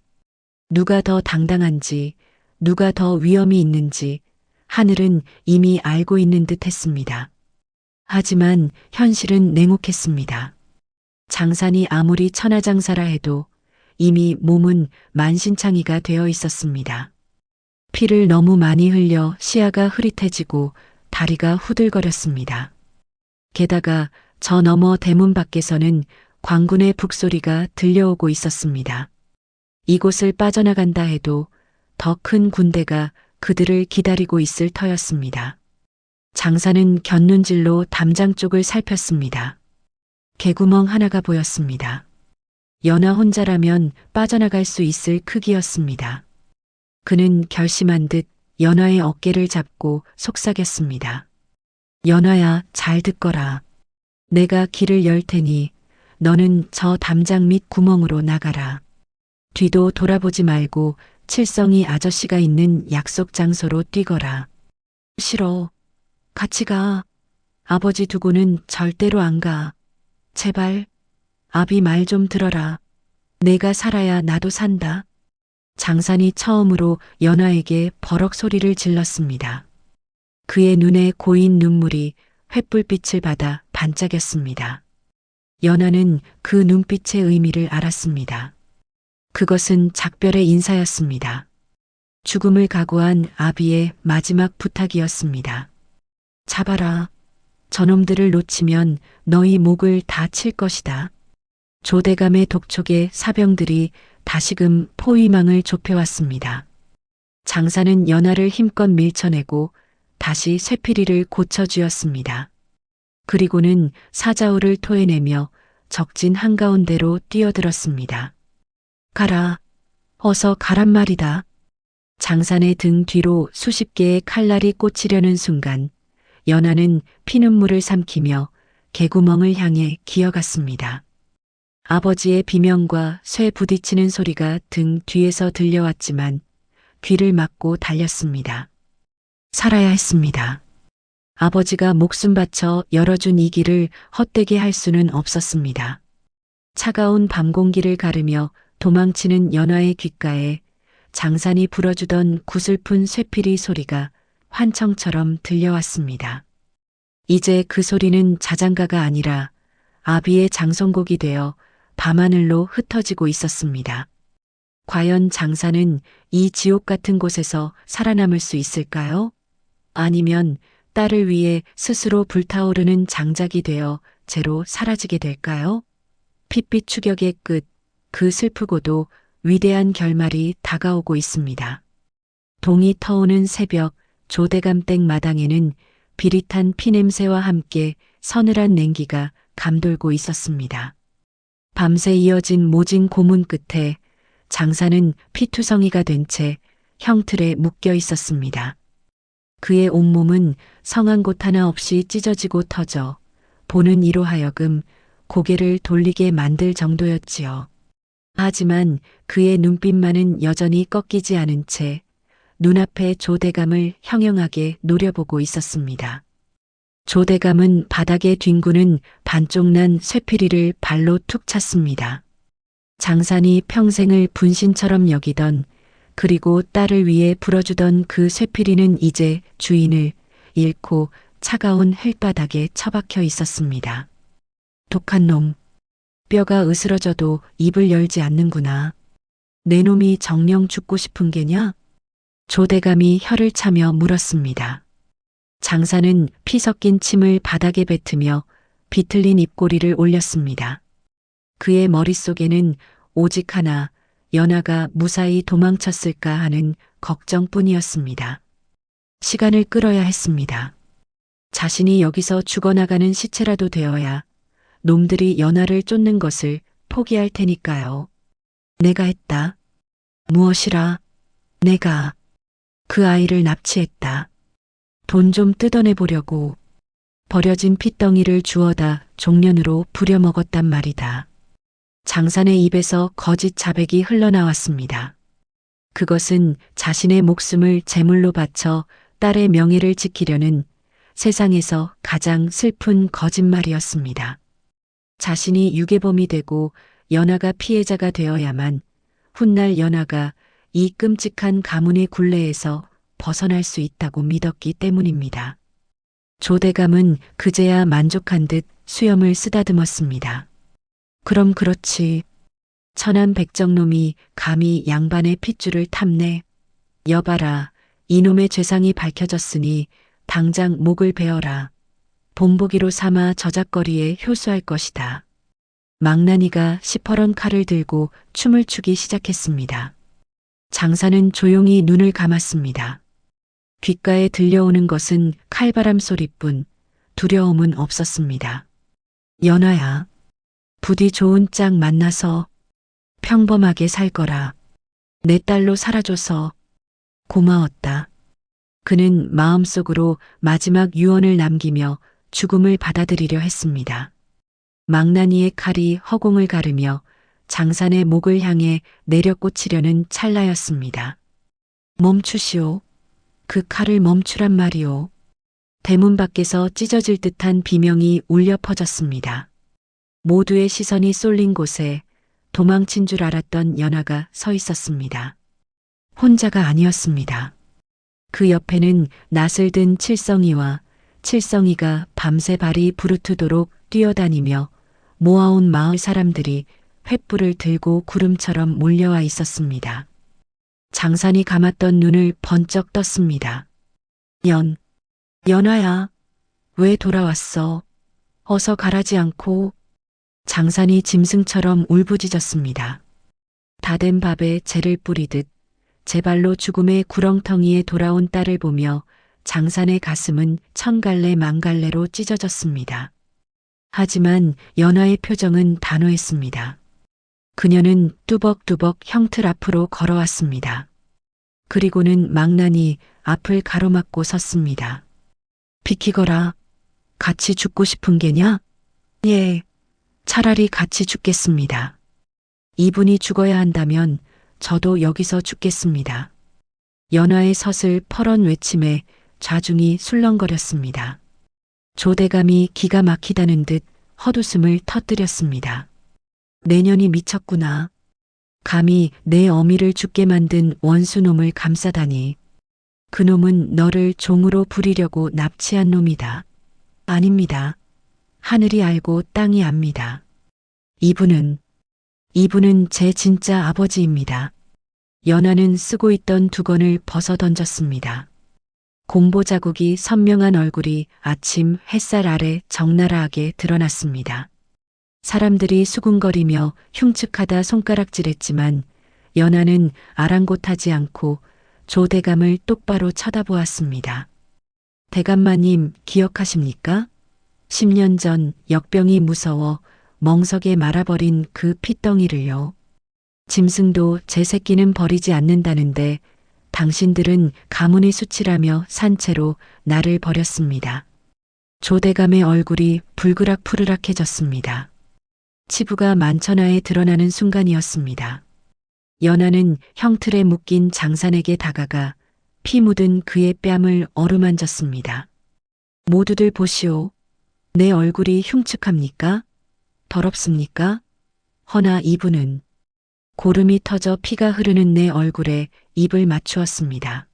누가 더 당당한지, 누가 더 위험이 있는지 하늘은 이미 알고 있는 듯 했습니다. 하지만 현실은 냉혹했습니다. 장산이 아무리 천하장사라 해도 이미 몸은 만신창이가 되어 있었습니다. 피를 너무 많이 흘려 시야가 흐릿해지고 다리가 후들거렸습니다. 게다가 저 너머 대문 밖에서는 광군의 북소리가 들려오고 있었습니다. 이곳을 빠져나간다 해도 더 큰 군대가 그들을 기다리고 있을 터였습니다. 장사는 곁눈질로 담장 쪽을 살폈습니다. 개구멍 하나가 보였습니다. 연하 혼자라면 빠져나갈 수 있을 크기였습니다. 그는 결심한 듯 연하의 어깨를 잡고 속삭였습니다. 연하야, 잘 듣거라. 내가 길을 열 테니 너는 저 담장 밑 구멍으로 나가라. 뒤도 돌아보지 말고 칠성이 아저씨가 있는 약속 장소로 뛰거라. 싫어. 같이 가. 아버지 두고는 절대로 안 가. 제발. 아비 말 좀 들어라. 내가 살아야 나도 산다. 장산이 처음으로 연하에게 버럭 소리를 질렀습니다. 그의 눈에 고인 눈물이 횃불빛을 받아 반짝였습니다. 연하는 그 눈빛의 의미를 알았습니다. 그것은 작별의 인사였습니다. 죽음을 각오한 아비의 마지막 부탁이었습니다. 잡아라. 저놈들을 놓치면 너희 목을 다 칠 것이다. 조대감의 독촉에 사병들이 다시금 포위망을 좁혀왔습니다. 장사는 연하를 힘껏 밀쳐내고 다시 쇠피리를 고쳐주었습니다. 그리고는 사자우를 토해내며 적진 한가운데로 뛰어들었습니다. 가라. 어서 가란 말이다. 장산의 등 뒤로 수십 개의 칼날이 꽂히려는 순간 연하는 피눈물을 삼키며 개구멍을 향해 기어갔습니다. 아버지의 비명과 쇠 부딪히는 소리가 등 뒤에서 들려왔지만 귀를 막고 달렸습니다. 살아야 했습니다. 아버지가 목숨 바쳐 열어준 이 길을 헛되게 할 수는 없었습니다. 차가운 밤 공기를 가르며 도망치는 연화의 귓가에 장산이 불어주던 구슬픈 쇠피리 소리가 환청처럼 들려왔습니다. 이제 그 소리는 자장가가 아니라 아비의 장송곡이 되어 밤하늘로 흩어지고 있었습니다. 과연 장산은 이 지옥 같은 곳에서 살아남을 수 있을까요? 아니면 딸을 위해 스스로 불타오르는 장작이 되어 재로 사라지게 될까요? 핏빛 추격의 끝, 그 슬프고도 위대한 결말이 다가오고 있습니다. 동이 터오는 새벽, 조대감댁 마당에는 비릿한 피냄새와 함께 서늘한 냉기가 감돌고 있었습니다. 밤새 이어진 모진 고문 끝에 장사는 피투성이가 된 채 형틀에 묶여 있었습니다. 그의 온몸은 성한 곳 하나 없이 찢어지고 터져 보는 이로 하여금 고개를 돌리게 만들 정도였지요. 하지만 그의 눈빛만은 여전히 꺾이지 않은 채 눈앞의 조대감을 형형하게 노려보고 있었습니다. 조대감은 바닥에 뒹구는 반쪽 난 쇠피리를 발로 툭 찼습니다. 장산이 평생을 분신처럼 여기던 그리고 딸을 위해 불어주던 그 쇠피리는 이제 주인을 잃고 차가운 흙바닥에 처박혀 있었습니다. 독한 놈, 뼈가 으스러져도 입을 열지 않는구나. 내 놈이 정령 죽고 싶은 게냐? 조대감이 혀를 차며 물었습니다. 장사는 피 섞인 침을 바닥에 뱉으며 비틀린 입꼬리를 올렸습니다. 그의 머릿속에는 오직 하나, 연하가 무사히 도망쳤을까 하는 걱정뿐이었습니다. 시간을 끌어야 했습니다. 자신이 여기서 죽어나가는 시체라도 되어야 놈들이 연하를 쫓는 것을 포기할 테니까요. 내가 했다. 무엇이라? 내가 그 아이를 납치했다. 돈 좀 뜯어내 보려고 버려진 핏덩이를 주워다 종련으로 부려먹었단 말이다. 장산의 입에서 거짓 자백이 흘러나왔습니다. 그것은 자신의 목숨을 제물로 바쳐 딸의 명예를 지키려는 세상에서 가장 슬픈 거짓말이었습니다. 자신이 유괴범이 되고 연하가 피해자가 되어야만 훗날 연하가 이 끔찍한 가문의 굴레에서 벗어날 수 있다고 믿었기 때문입니다. 조대감은 그제야 만족한 듯 수염을 쓰다듬었습니다. 그럼 그렇지. 천한 백정놈이 감히 양반의 핏줄을 탐내. 여봐라, 이놈의 죄상이 밝혀졌으니 당장 목을 베어라. 본보기로 삼아 저작거리에 효수할 것이다. 망나니가 시퍼런 칼을 들고 춤을 추기 시작했습니다. 장사는 조용히 눈을 감았습니다. 귓가에 들려오는 것은 칼바람 소리뿐 두려움은 없었습니다. 연하야, 부디 좋은 짝 만나서 평범하게 살 거라. 내 딸로 살아줘서 고마웠다. 그는 마음속으로 마지막 유언을 남기며 죽음을 받아들이려 했습니다. 망나니의 칼이 허공을 가르며 장산의 목을 향해 내려 꽂히려는 찰나였습니다. 멈추시오. 그 칼을 멈추란 말이오. 대문 밖에서 찢어질 듯한 비명이 울려 퍼졌습니다. 모두의 시선이 쏠린 곳에 도망친 줄 알았던 연하가 서 있었습니다. 혼자가 아니었습니다. 그 옆에는 낯을 든 칠성이와 칠성이가 밤새 발이 부르트도록 뛰어다니며 모아온 마을 사람들이 횃불을 들고 구름처럼 몰려와 있었습니다. 장산이 감았던 눈을 번쩍 떴습니다. 연하야, 왜 돌아왔어? 어서 가라지 않고. 장산이 짐승처럼 울부짖었습니다. 다 된 밥에 재를 뿌리듯 제 발로 죽음의 구렁텅이에 돌아온 딸을 보며 장산의 가슴은 천갈래 만갈래로 찢어졌습니다. 하지만 연하의 표정은 단호했습니다. 그녀는 뚜벅뚜벅 형틀 앞으로 걸어왔습니다. 그리고는 망나니 앞을 가로막고 섰습니다. 비키거라. 같이 죽고 싶은 게냐? 예. 차라리 같이 죽겠습니다. 이분이 죽어야 한다면 저도 여기서 죽겠습니다. 연화의 서슬 펄언 외침에 좌중이 술렁거렸습니다. 조대감이 기가 막히다는 듯 헛웃음을 터뜨렸습니다. 내년이 미쳤구나. 감히 내 어미를 죽게 만든 원수놈을 감싸다니. 그놈은 너를 종으로 부리려고 납치한 놈이다. 아닙니다. 하늘이 알고 땅이 압니다. 이분은 제 진짜 아버지입니다. 연하는 쓰고 있던 두건을 벗어 던졌습니다. 공보 자국이 선명한 얼굴이 아침 햇살 아래 적나라하게 드러났습니다. 사람들이 수군거리며 흉측하다 손가락질했지만 연하는 아랑곳하지 않고 조대감을 똑바로 쳐다보았습니다. 대감마님 기억하십니까? 10년 전 역병이 무서워 멍석에 말아버린 그 핏덩이를요. 짐승도 제 새끼는 버리지 않는다는데 당신들은 가문의 수치라며 산채로 나를 버렸습니다. 조대감의 얼굴이 불그락푸르락해졌습니다. 치부가 만천하에 드러나는 순간이었습니다. 연하는 형틀에 묶인 장산에게 다가가 피 묻은 그의 뺨을 어루만졌습니다. 모두들 보시오. 내 얼굴이 흉측합니까? 더럽습니까? 허나 이분은 고름이 터져 피가 흐르는 내 얼굴에 입을 맞추었습니다.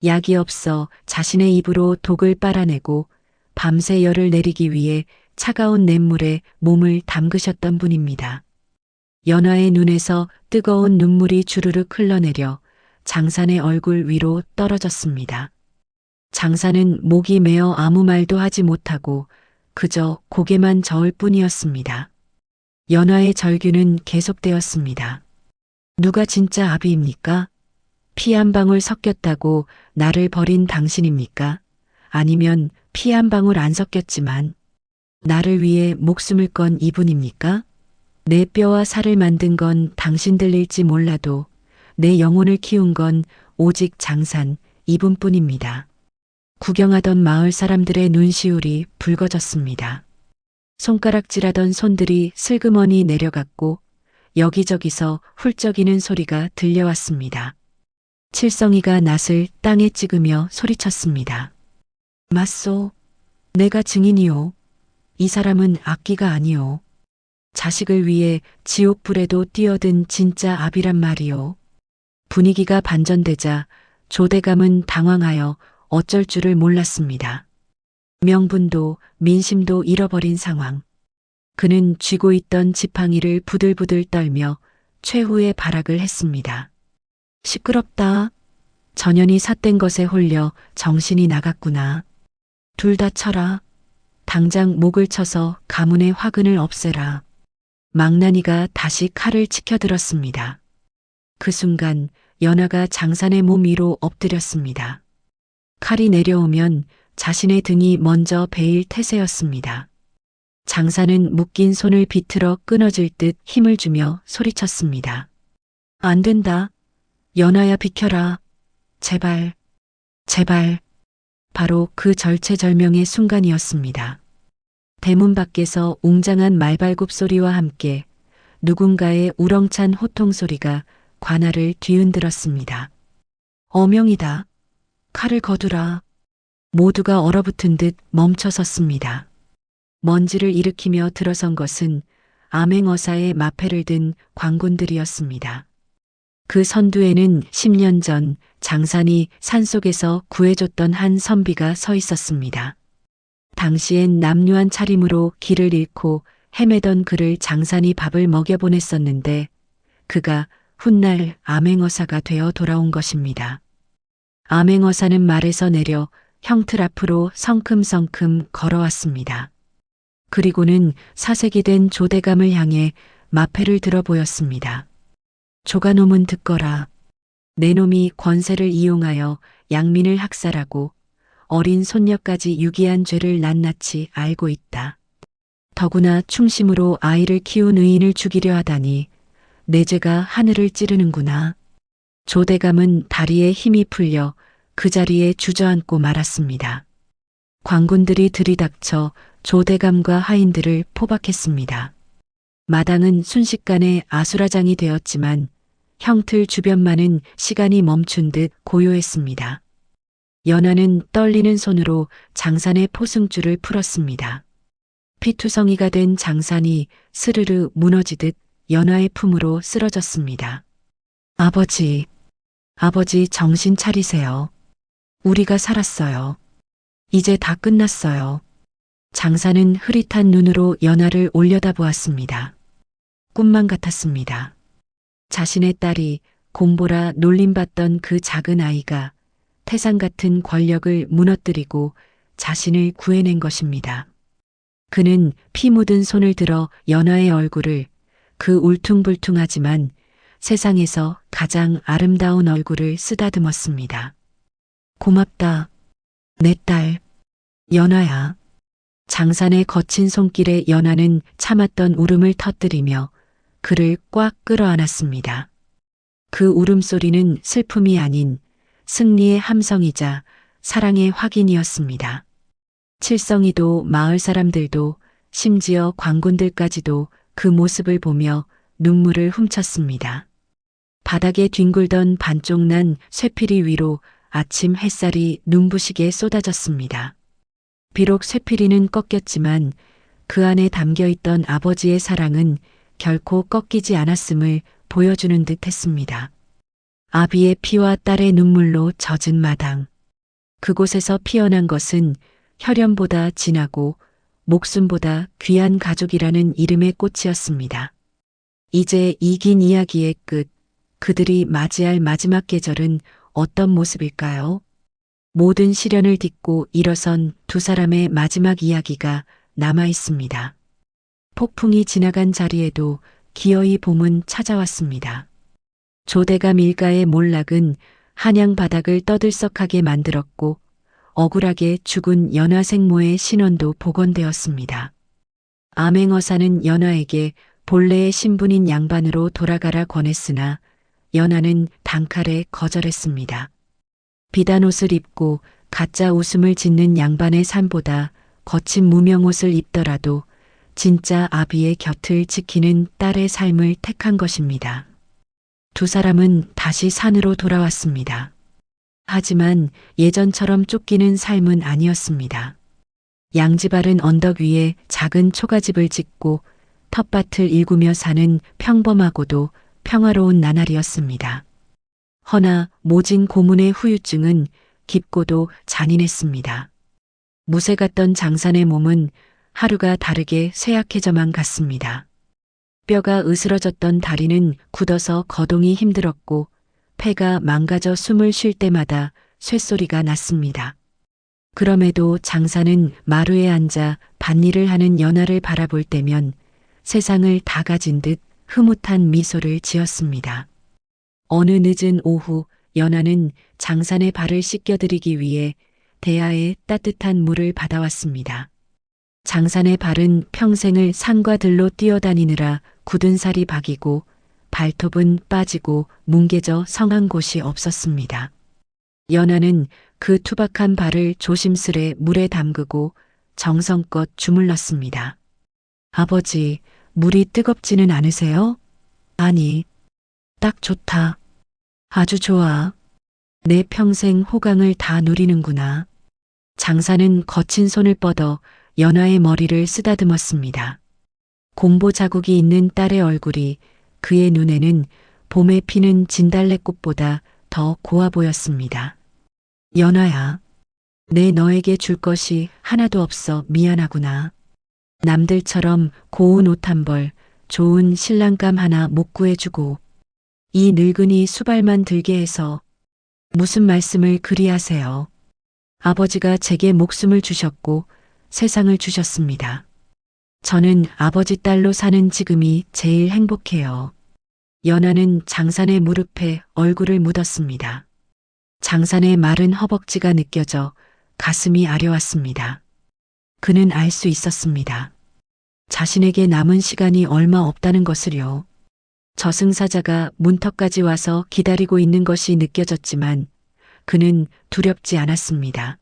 약이 없어 자신의 입으로 독을 빨아내고 밤새 열을 내리기 위해 차가운 냇물에 몸을 담그셨던 분입니다. 연하의 눈에서 뜨거운 눈물이 주르륵 흘러내려 장산의 얼굴 위로 떨어졌습니다. 장산은 목이 메어 아무 말도 하지 못하고 그저 고개만 저을 뿐이었습니다. 연하의 절규는 계속되었습니다. 누가 진짜 아비입니까? 피 한 방울 섞였다고 나를 버린 당신입니까? 아니면 피 한 방울 안 섞였지만 나를 위해 목숨을 건 이분입니까? 내 뼈와 살을 만든 건 당신들일지 몰라도 내 영혼을 키운 건 오직 장산 이분뿐입니다. 구경하던 마을 사람들의 눈시울이 붉어졌습니다. 손가락질하던 손들이 슬그머니 내려갔고 여기저기서 훌쩍이는 소리가 들려왔습니다. 칠성이가 낫을 땅에 찍으며 소리쳤습니다. 맞소. 내가 증인이오. 이 사람은 악기가 아니오. 자식을 위해 지옥불에도 뛰어든 진짜 아비란 말이오. 분위기가 반전되자 조대감은 당황하여 어쩔 줄을 몰랐습니다. 명분도 민심도 잃어버린 상황. 그는 쥐고 있던 지팡이를 부들부들 떨며 최후의 발악을 했습니다. 시끄럽다. 전현이 삿된 것에 홀려 정신이 나갔구나. 둘 다 쳐라. 당장 목을 쳐서 가문의 화근을 없애라. 망나니가 다시 칼을 치켜들었습니다. 그 순간 연하가 장산의 몸 위로 엎드렸습니다. 칼이 내려오면 자신의 등이 먼저 베일 태세였습니다. 장산은 묶인 손을 비틀어 끊어질 듯 힘을 주며 소리쳤습니다. 안 된다. 연하야 비켜라. 제발, 제발. 바로 그 절체절명의 순간이었습니다. 대문 밖에서 웅장한 말발굽 소리와 함께 누군가의 우렁찬 호통 소리가 관아를 뒤흔들었습니다. 어명이다. 칼을 거두라. 모두가 얼어붙은 듯 멈춰섰습니다. 먼지를 일으키며 들어선 것은 암행어사의 마패를 든 광군들이었습니다. 그 선두에는 10년 전 장산이 산속에서 구해줬던 한 선비가 서 있었습니다. 당시엔 남루한 차림으로 길을 잃고 헤매던 그를 장산이 밥을 먹여보냈었는데 그가 훗날 암행어사가 되어 돌아온 것입니다. 암행어사는 말에서 내려 형틀 앞으로 성큼성큼 걸어왔습니다. 그리고는 사색이 된 조대감을 향해 마패를 들어 보였습니다. 조가놈은 듣거라. 내 놈이 권세를 이용하여 양민을 학살하고 어린 손녀까지 유기한 죄를 낱낱이 알고 있다. 더구나 충심으로 아이를 키운 의인을 죽이려 하다니 내 죄가 하늘을 찌르는구나. 조대감은 다리에 힘이 풀려 그 자리에 주저앉고 말았습니다. 광군들이 들이닥쳐 조대감과 하인들을 포박했습니다. 마당은 순식간에 아수라장이 되었지만 형틀 주변만은 시간이 멈춘 듯 고요했습니다. 연하는 떨리는 손으로 장산의 포승줄을 풀었습니다. 피투성이가 된 장산이 스르르 무너지듯 연하의 품으로 쓰러졌습니다. 아버지, 아버지 정신 차리세요. 우리가 살았어요. 이제 다 끝났어요. 장산은 흐릿한 눈으로 연하를 올려다보았습니다. 꿈만 같았습니다. 자신의 딸이 곰보라 놀림받던 그 작은 아이가 태산 같은 권력을 무너뜨리고 자신을 구해낸 것입니다. 그는 피 묻은 손을 들어 연하의 얼굴을, 그 울퉁불퉁하지만 세상에서 가장 아름다운 얼굴을 쓰다듬었습니다. 고맙다, 내 딸, 연하야. 장산의 거친 손길에 연하는 참았던 울음을 터뜨리며 그를 꽉 끌어안았습니다. 그 울음소리는 슬픔이 아닌 승리의 함성이자 사랑의 확인이었습니다. 칠성이도 마을 사람들도 심지어 광군들까지도 그 모습을 보며 눈물을 훔쳤습니다. 바닥에 뒹굴던 반쪽 난 쇠피리 위로 아침 햇살이 눈부시게 쏟아졌습니다. 비록 쇠피리는 꺾였지만 그 안에 담겨있던 아버지의 사랑은 결코 꺾이지 않았음을 보여주는 듯 했습니다. 아비의 피와 딸의 눈물로 젖은 마당. 그곳에서 피어난 것은 혈연보다 진하고 목숨보다 귀한 가족이라는 이름의 꽃이었습니다. 이제 이 긴 이야기의 끝, 그들이 맞이할 마지막 계절은 어떤 모습일까요? 모든 시련을 딛고 일어선 두 사람의 마지막 이야기가 남아 있습니다. 폭풍이 지나간 자리에도 기어이 봄은 찾아왔습니다. 조대가 밀가의 몰락은 한양 바닥을 떠들썩하게 만들었고 억울하게 죽은 연하 생모의 신원도 복원되었습니다. 암행어사는 연하에게 본래의 신분인 양반으로 돌아가라 권했으나 연하는 단칼에 거절했습니다. 비단 옷을 입고 가짜 웃음을 짓는 양반의 삶보다 거친 무명옷을 입더라도 진짜 아비의 곁을 지키는 딸의 삶을 택한 것입니다. 두 사람은 다시 산으로 돌아왔습니다. 하지만 예전처럼 쫓기는 삶은 아니었습니다. 양지바른 언덕 위에 작은 초가집을 짓고 텃밭을 일구며 사는 평범하고도 평화로운 나날이었습니다. 허나 모진 고문의 후유증은 깊고도 잔인했습니다. 무쇠 같던 장산의 몸은 하루가 다르게 쇠약해져만 갔습니다. 뼈가 으스러졌던 다리는 굳어서 거동이 힘들었고 폐가 망가져 숨을 쉴 때마다 쇳소리가 났습니다. 그럼에도 장산은 마루에 앉아 밭일을 하는 연하를 바라볼 때면 세상을 다 가진 듯 흐뭇한 미소를 지었습니다. 어느 늦은 오후 연하는 장산의 발을 씻겨드리기 위해 대야에 따뜻한 물을 받아왔습니다. 장산의 발은 평생을 산과 들로 뛰어다니느라 굳은 살이 박이고 발톱은 빠지고 뭉개져 성한 곳이 없었습니다. 연하는 그 투박한 발을 조심스레 물에 담그고 정성껏 주물렀습니다. 아버지, 물이 뜨겁지는 않으세요? 아니, 딱 좋다. 아주 좋아. 내 평생 호강을 다 누리는구나. 장산은 거친 손을 뻗어 연하의 머리를 쓰다듬었습니다. 곰보 자국이 있는 딸의 얼굴이 그의 눈에는 봄에 피는 진달래꽃보다 더 고와 보였습니다. 연하야, 내 너에게 줄 것이 하나도 없어 미안하구나. 남들처럼 고운 옷 한 벌, 좋은 신랑감 하나 못 구해주고 이 늙은이 수발만 들게 해서 무슨 말씀을 그리 하세요. 아버지가 제게 목숨을 주셨고 세상을 주셨습니다. 저는 아버지 딸로 사는 지금이 제일 행복해요. 연하는 장산의 무릎에 얼굴을 묻었습니다. 장산의 마른 허벅지가 느껴져 가슴이 아려왔습니다. 그는 알 수 있었습니다. 자신에게 남은 시간이 얼마 없다는 것을요. 저승사자가 문턱까지 와서 기다리고 있는 것이 느껴졌지만 그는 두렵지 않았습니다.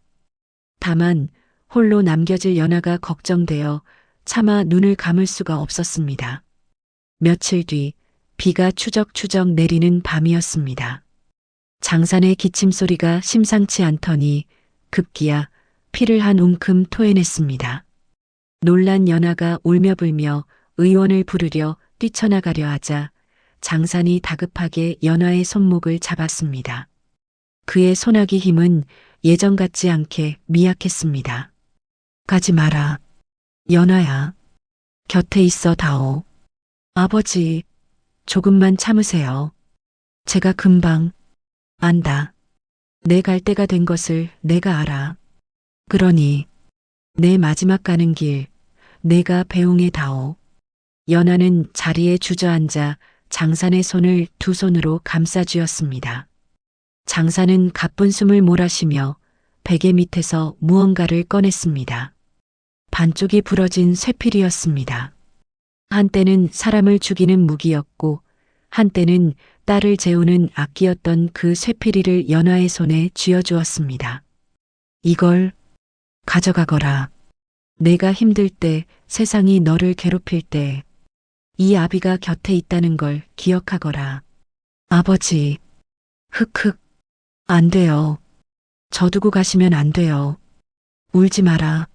다만 홀로 남겨질 연하가 걱정되어 차마 눈을 감을 수가 없었습니다. 며칠 뒤 비가 추적추적 내리는 밤이었습니다. 장산의 기침소리가 심상치 않더니 급기야 피를 한 움큼 토해냈습니다. 놀란 연하가 울며불며 의원을 부르려 뛰쳐나가려 하자 장산이 다급하게 연하의 손목을 잡았습니다. 그의 소나기 힘은 예전 같지 않게 미약했습니다. 가지 마라. 연하야. 곁에 있어 다오. 아버지, 조금만 참으세요. 제가 금방 안다. 내 갈 때가 된 것을 내가 알아. 그러니 내 마지막 가는 길 내가 배웅해 다오. 연하는 자리에 주저앉아 장산의 손을 두 손으로 감싸쥐었습니다. 장산은 가쁜 숨을 몰아쉬며 베개 밑에서 무언가를 꺼냈습니다. 반쪽이 부러진 쇠필이었습니다. 한때는 사람을 죽이는 무기였고 한때는 딸을 재우는 악기였던 그 쇠필이를 연하의 손에 쥐어주었습니다. 이걸 가져가거라. 내가 힘들 때, 세상이 너를 괴롭힐 때, 이 아비가 곁에 있다는 걸 기억하거라. 아버지, 흑흑, 안 돼요. 저 두고 가시면 안 돼요. 울지 마라.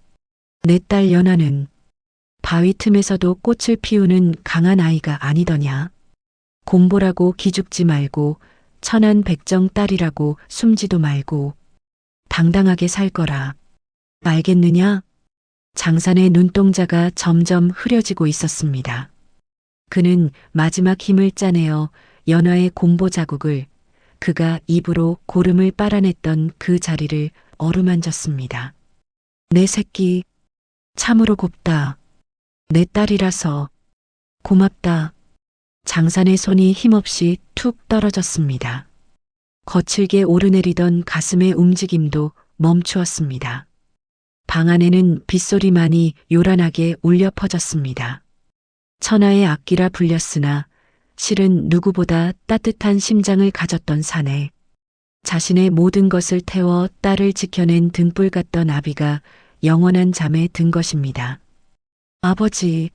내 딸 연하는 바위 틈에서도 꽃을 피우는 강한 아이가 아니더냐. 곰보라고 기죽지 말고 천안백정 딸이라고 숨지도 말고 당당하게 살 거라. 알겠느냐? 장산의 눈동자가 점점 흐려지고 있었습니다. 그는 마지막 힘을 짜내어 연하의 곰보 자국을 그가 입으로 고름을 빨아냈던 그 자리를 어루만졌습니다. 내 새끼, 참으로 곱다. 내 딸이라서 고맙다. 장산의 손이 힘없이 툭 떨어졌습니다. 거칠게 오르내리던 가슴의 움직임도 멈추었습니다. 방 안에는 빗소리만이 요란하게 울려 퍼졌습니다. 천하의 악기라 불렸으나 실은 누구보다 따뜻한 심장을 가졌던 사내. 자신의 모든 것을 태워 딸을 지켜낸 등불 같던 아비가 영원한 잠에 든 것입니다. 아버지,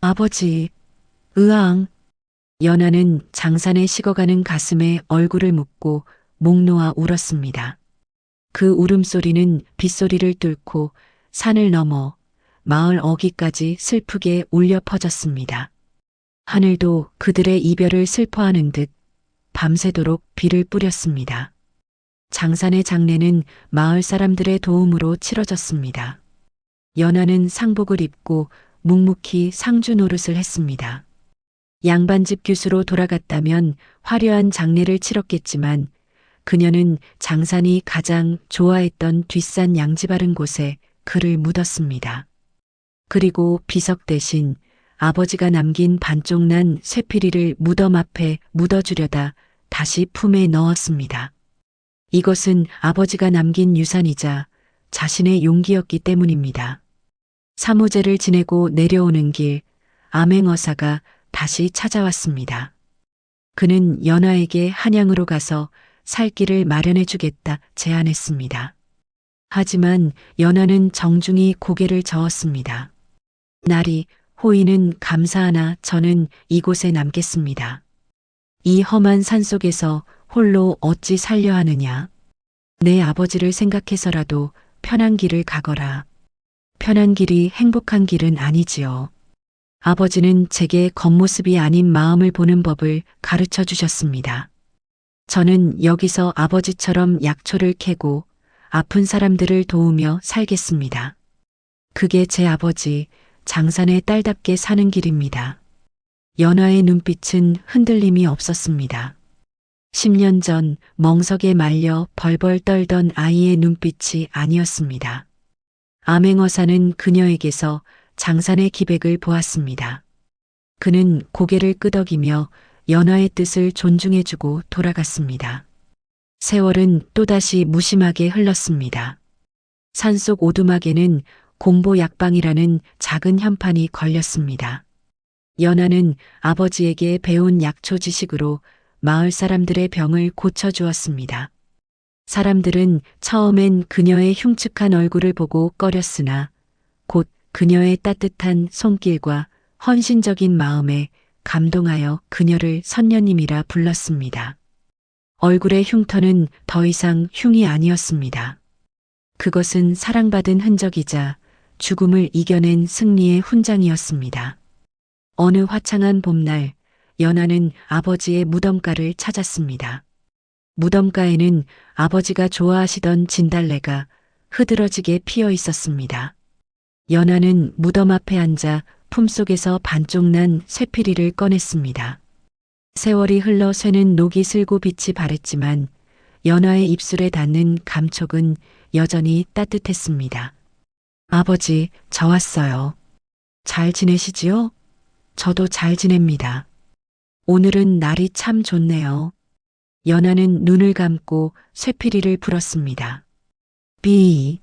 아버지, 으앙. 연하는 장산의 식어가는 가슴에 얼굴을 묻고 목 놓아 울었습니다. 그 울음소리는 빗소리를 뚫고 산을 넘어 마을 어귀까지 슬프게 울려 퍼졌습니다. 하늘도 그들의 이별을 슬퍼하는 듯 밤새도록 비를 뿌렸습니다. 장산의 장례는 마을 사람들의 도움으로 치러졌습니다. 연하는 상복을 입고 묵묵히 상주 노릇을 했습니다. 양반집 교수로 돌아갔다면 화려한 장례를 치렀겠지만 그녀는 장산이 가장 좋아했던 뒷산 양지바른 곳에 그를 묻었습니다. 그리고 비석 대신 아버지가 남긴 반쪽난 쇠피리를 무덤 앞에 묻어주려다 다시 품에 넣었습니다. 이것은 아버지가 남긴 유산이자 자신의 용기였기 때문입니다. 사무제를 지내고 내려오는 길 암행어사가 다시 찾아왔습니다. 그는 연하에게 한양으로 가서 살 길을 마련해 주겠다 제안했습니다. 하지만 연하는 정중히 고개를 저었습니다. 날이 호의는 감사하나 저는 이곳에 남겠습니다. 이 험한 산속에서 홀로 어찌 살려 하느냐. 내 아버지를 생각해서라도 편한 길을 가거라. 편한 길이 행복한 길은 아니지요. 아버지는 제게 겉모습이 아닌 마음을 보는 법을 가르쳐 주셨습니다. 저는 여기서 아버지처럼 약초를 캐고 아픈 사람들을 도우며 살겠습니다. 그게 제 아버지 장산의 딸답게 사는 길입니다. 연하의 눈빛은 흔들림이 없었습니다. 10년 전 멍석에 말려 벌벌 떨던 아이의 눈빛이 아니었습니다. 암행어사는 그녀에게서 장산의 기백을 보았습니다. 그는 고개를 끄덕이며 연하의 뜻을 존중해주고 돌아갔습니다. 세월은 또다시 무심하게 흘렀습니다. 산속 오두막에는 곰보 약방이라는 작은 현판이 걸렸습니다. 연하는 아버지에게 배운 약초 지식으로 마을 사람들의 병을 고쳐주었습니다. 사람들은 처음엔 그녀의 흉측한 얼굴을 보고 꺼렸으나 곧 그녀의 따뜻한 손길과 헌신적인 마음에 감동하여 그녀를 선녀님이라 불렀습니다. 얼굴의 흉터는 더 이상 흉이 아니었습니다. 그것은 사랑받은 흔적이자 죽음을 이겨낸 승리의 훈장이었습니다. 어느 화창한 봄날, 연하는 아버지의 무덤가를 찾았습니다. 무덤가에는 아버지가 좋아하시던 진달래가 흐드러지게 피어 있었습니다. 연하는 무덤 앞에 앉아 품속에서 반쪽 난 쇠피리를 꺼냈습니다. 세월이 흘러 쇠는 녹이 슬고 빛이 바랬지만 연하의 입술에 닿는 감촉은 여전히 따뜻했습니다. 아버지, 저 왔어요. 잘 지내시지요? 저도 잘 지냅니다. 오늘은 날이 참 좋네요. 연하는 눈을 감고 쇠피리를 불었습니다. 비,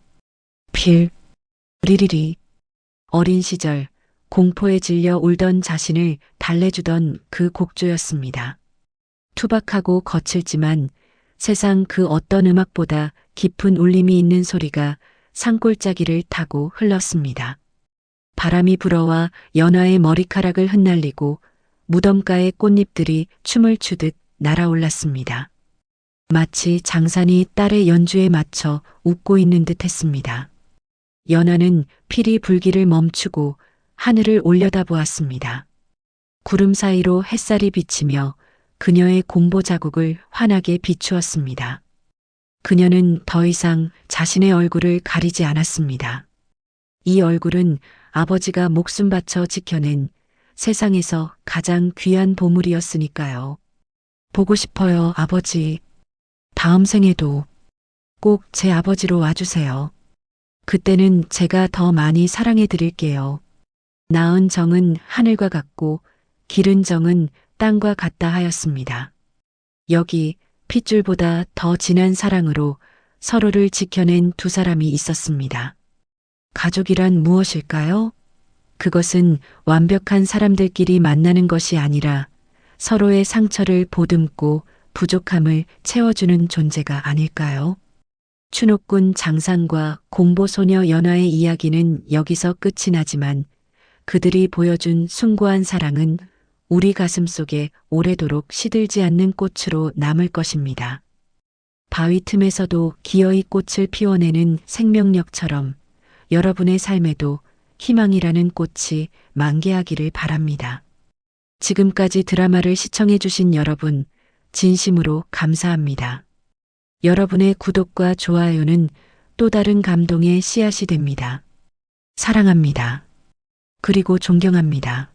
필, 리리리. 어린 시절 공포에 질려 울던 자신을 달래주던 그 곡조였습니다. 투박하고 거칠지만 세상 그 어떤 음악보다 깊은 울림이 있는 소리가 산골짜기를 타고 흘렀습니다. 바람이 불어와 연하의 머리카락을 흩날리고 무덤가의 꽃잎들이 춤을 추듯 날아올랐습니다. 마치 장산이 딸의 연주에 맞춰 웃고 있는 듯 했습니다. 연하는 피리 불기를 멈추고 하늘을 올려다보았습니다. 구름 사이로 햇살이 비치며 그녀의 공보 자국을 환하게 비추었습니다. 그녀는 더 이상 자신의 얼굴을 가리지 않았습니다. 이 얼굴은 아버지가 목숨 바쳐 지켜낸 세상에서 가장 귀한 보물이었으니까요. 보고 싶어요, 아버지. 다음 생에도 꼭 제 아버지로 와주세요. 그때는 제가 더 많이 사랑해 드릴게요. 낳은 정은 하늘과 같고 기른 정은 땅과 같다 하였습니다. 여기 핏줄보다 더 진한 사랑으로 서로를 지켜낸 두 사람이 있었습니다. 가족이란 무엇일까요? 그것은 완벽한 사람들끼리 만나는 것이 아니라 서로의 상처를 보듬고 부족함을 채워주는 존재가 아닐까요? 추노꾼 장상과 공보소녀 연하의 이야기는 여기서 끝이 나지만 그들이 보여준 숭고한 사랑은 우리 가슴 속에 오래도록 시들지 않는 꽃으로 남을 것입니다. 바위 틈에서도 기어이 꽃을 피워내는 생명력처럼 여러분의 삶에도 희망이라는 꽃이 만개하기를 바랍니다. 지금까지 드라마를 시청해주신 여러분, 진심으로 감사합니다. 여러분의 구독과 좋아요는 또 다른 감동의 씨앗이 됩니다. 사랑합니다. 그리고 존경합니다.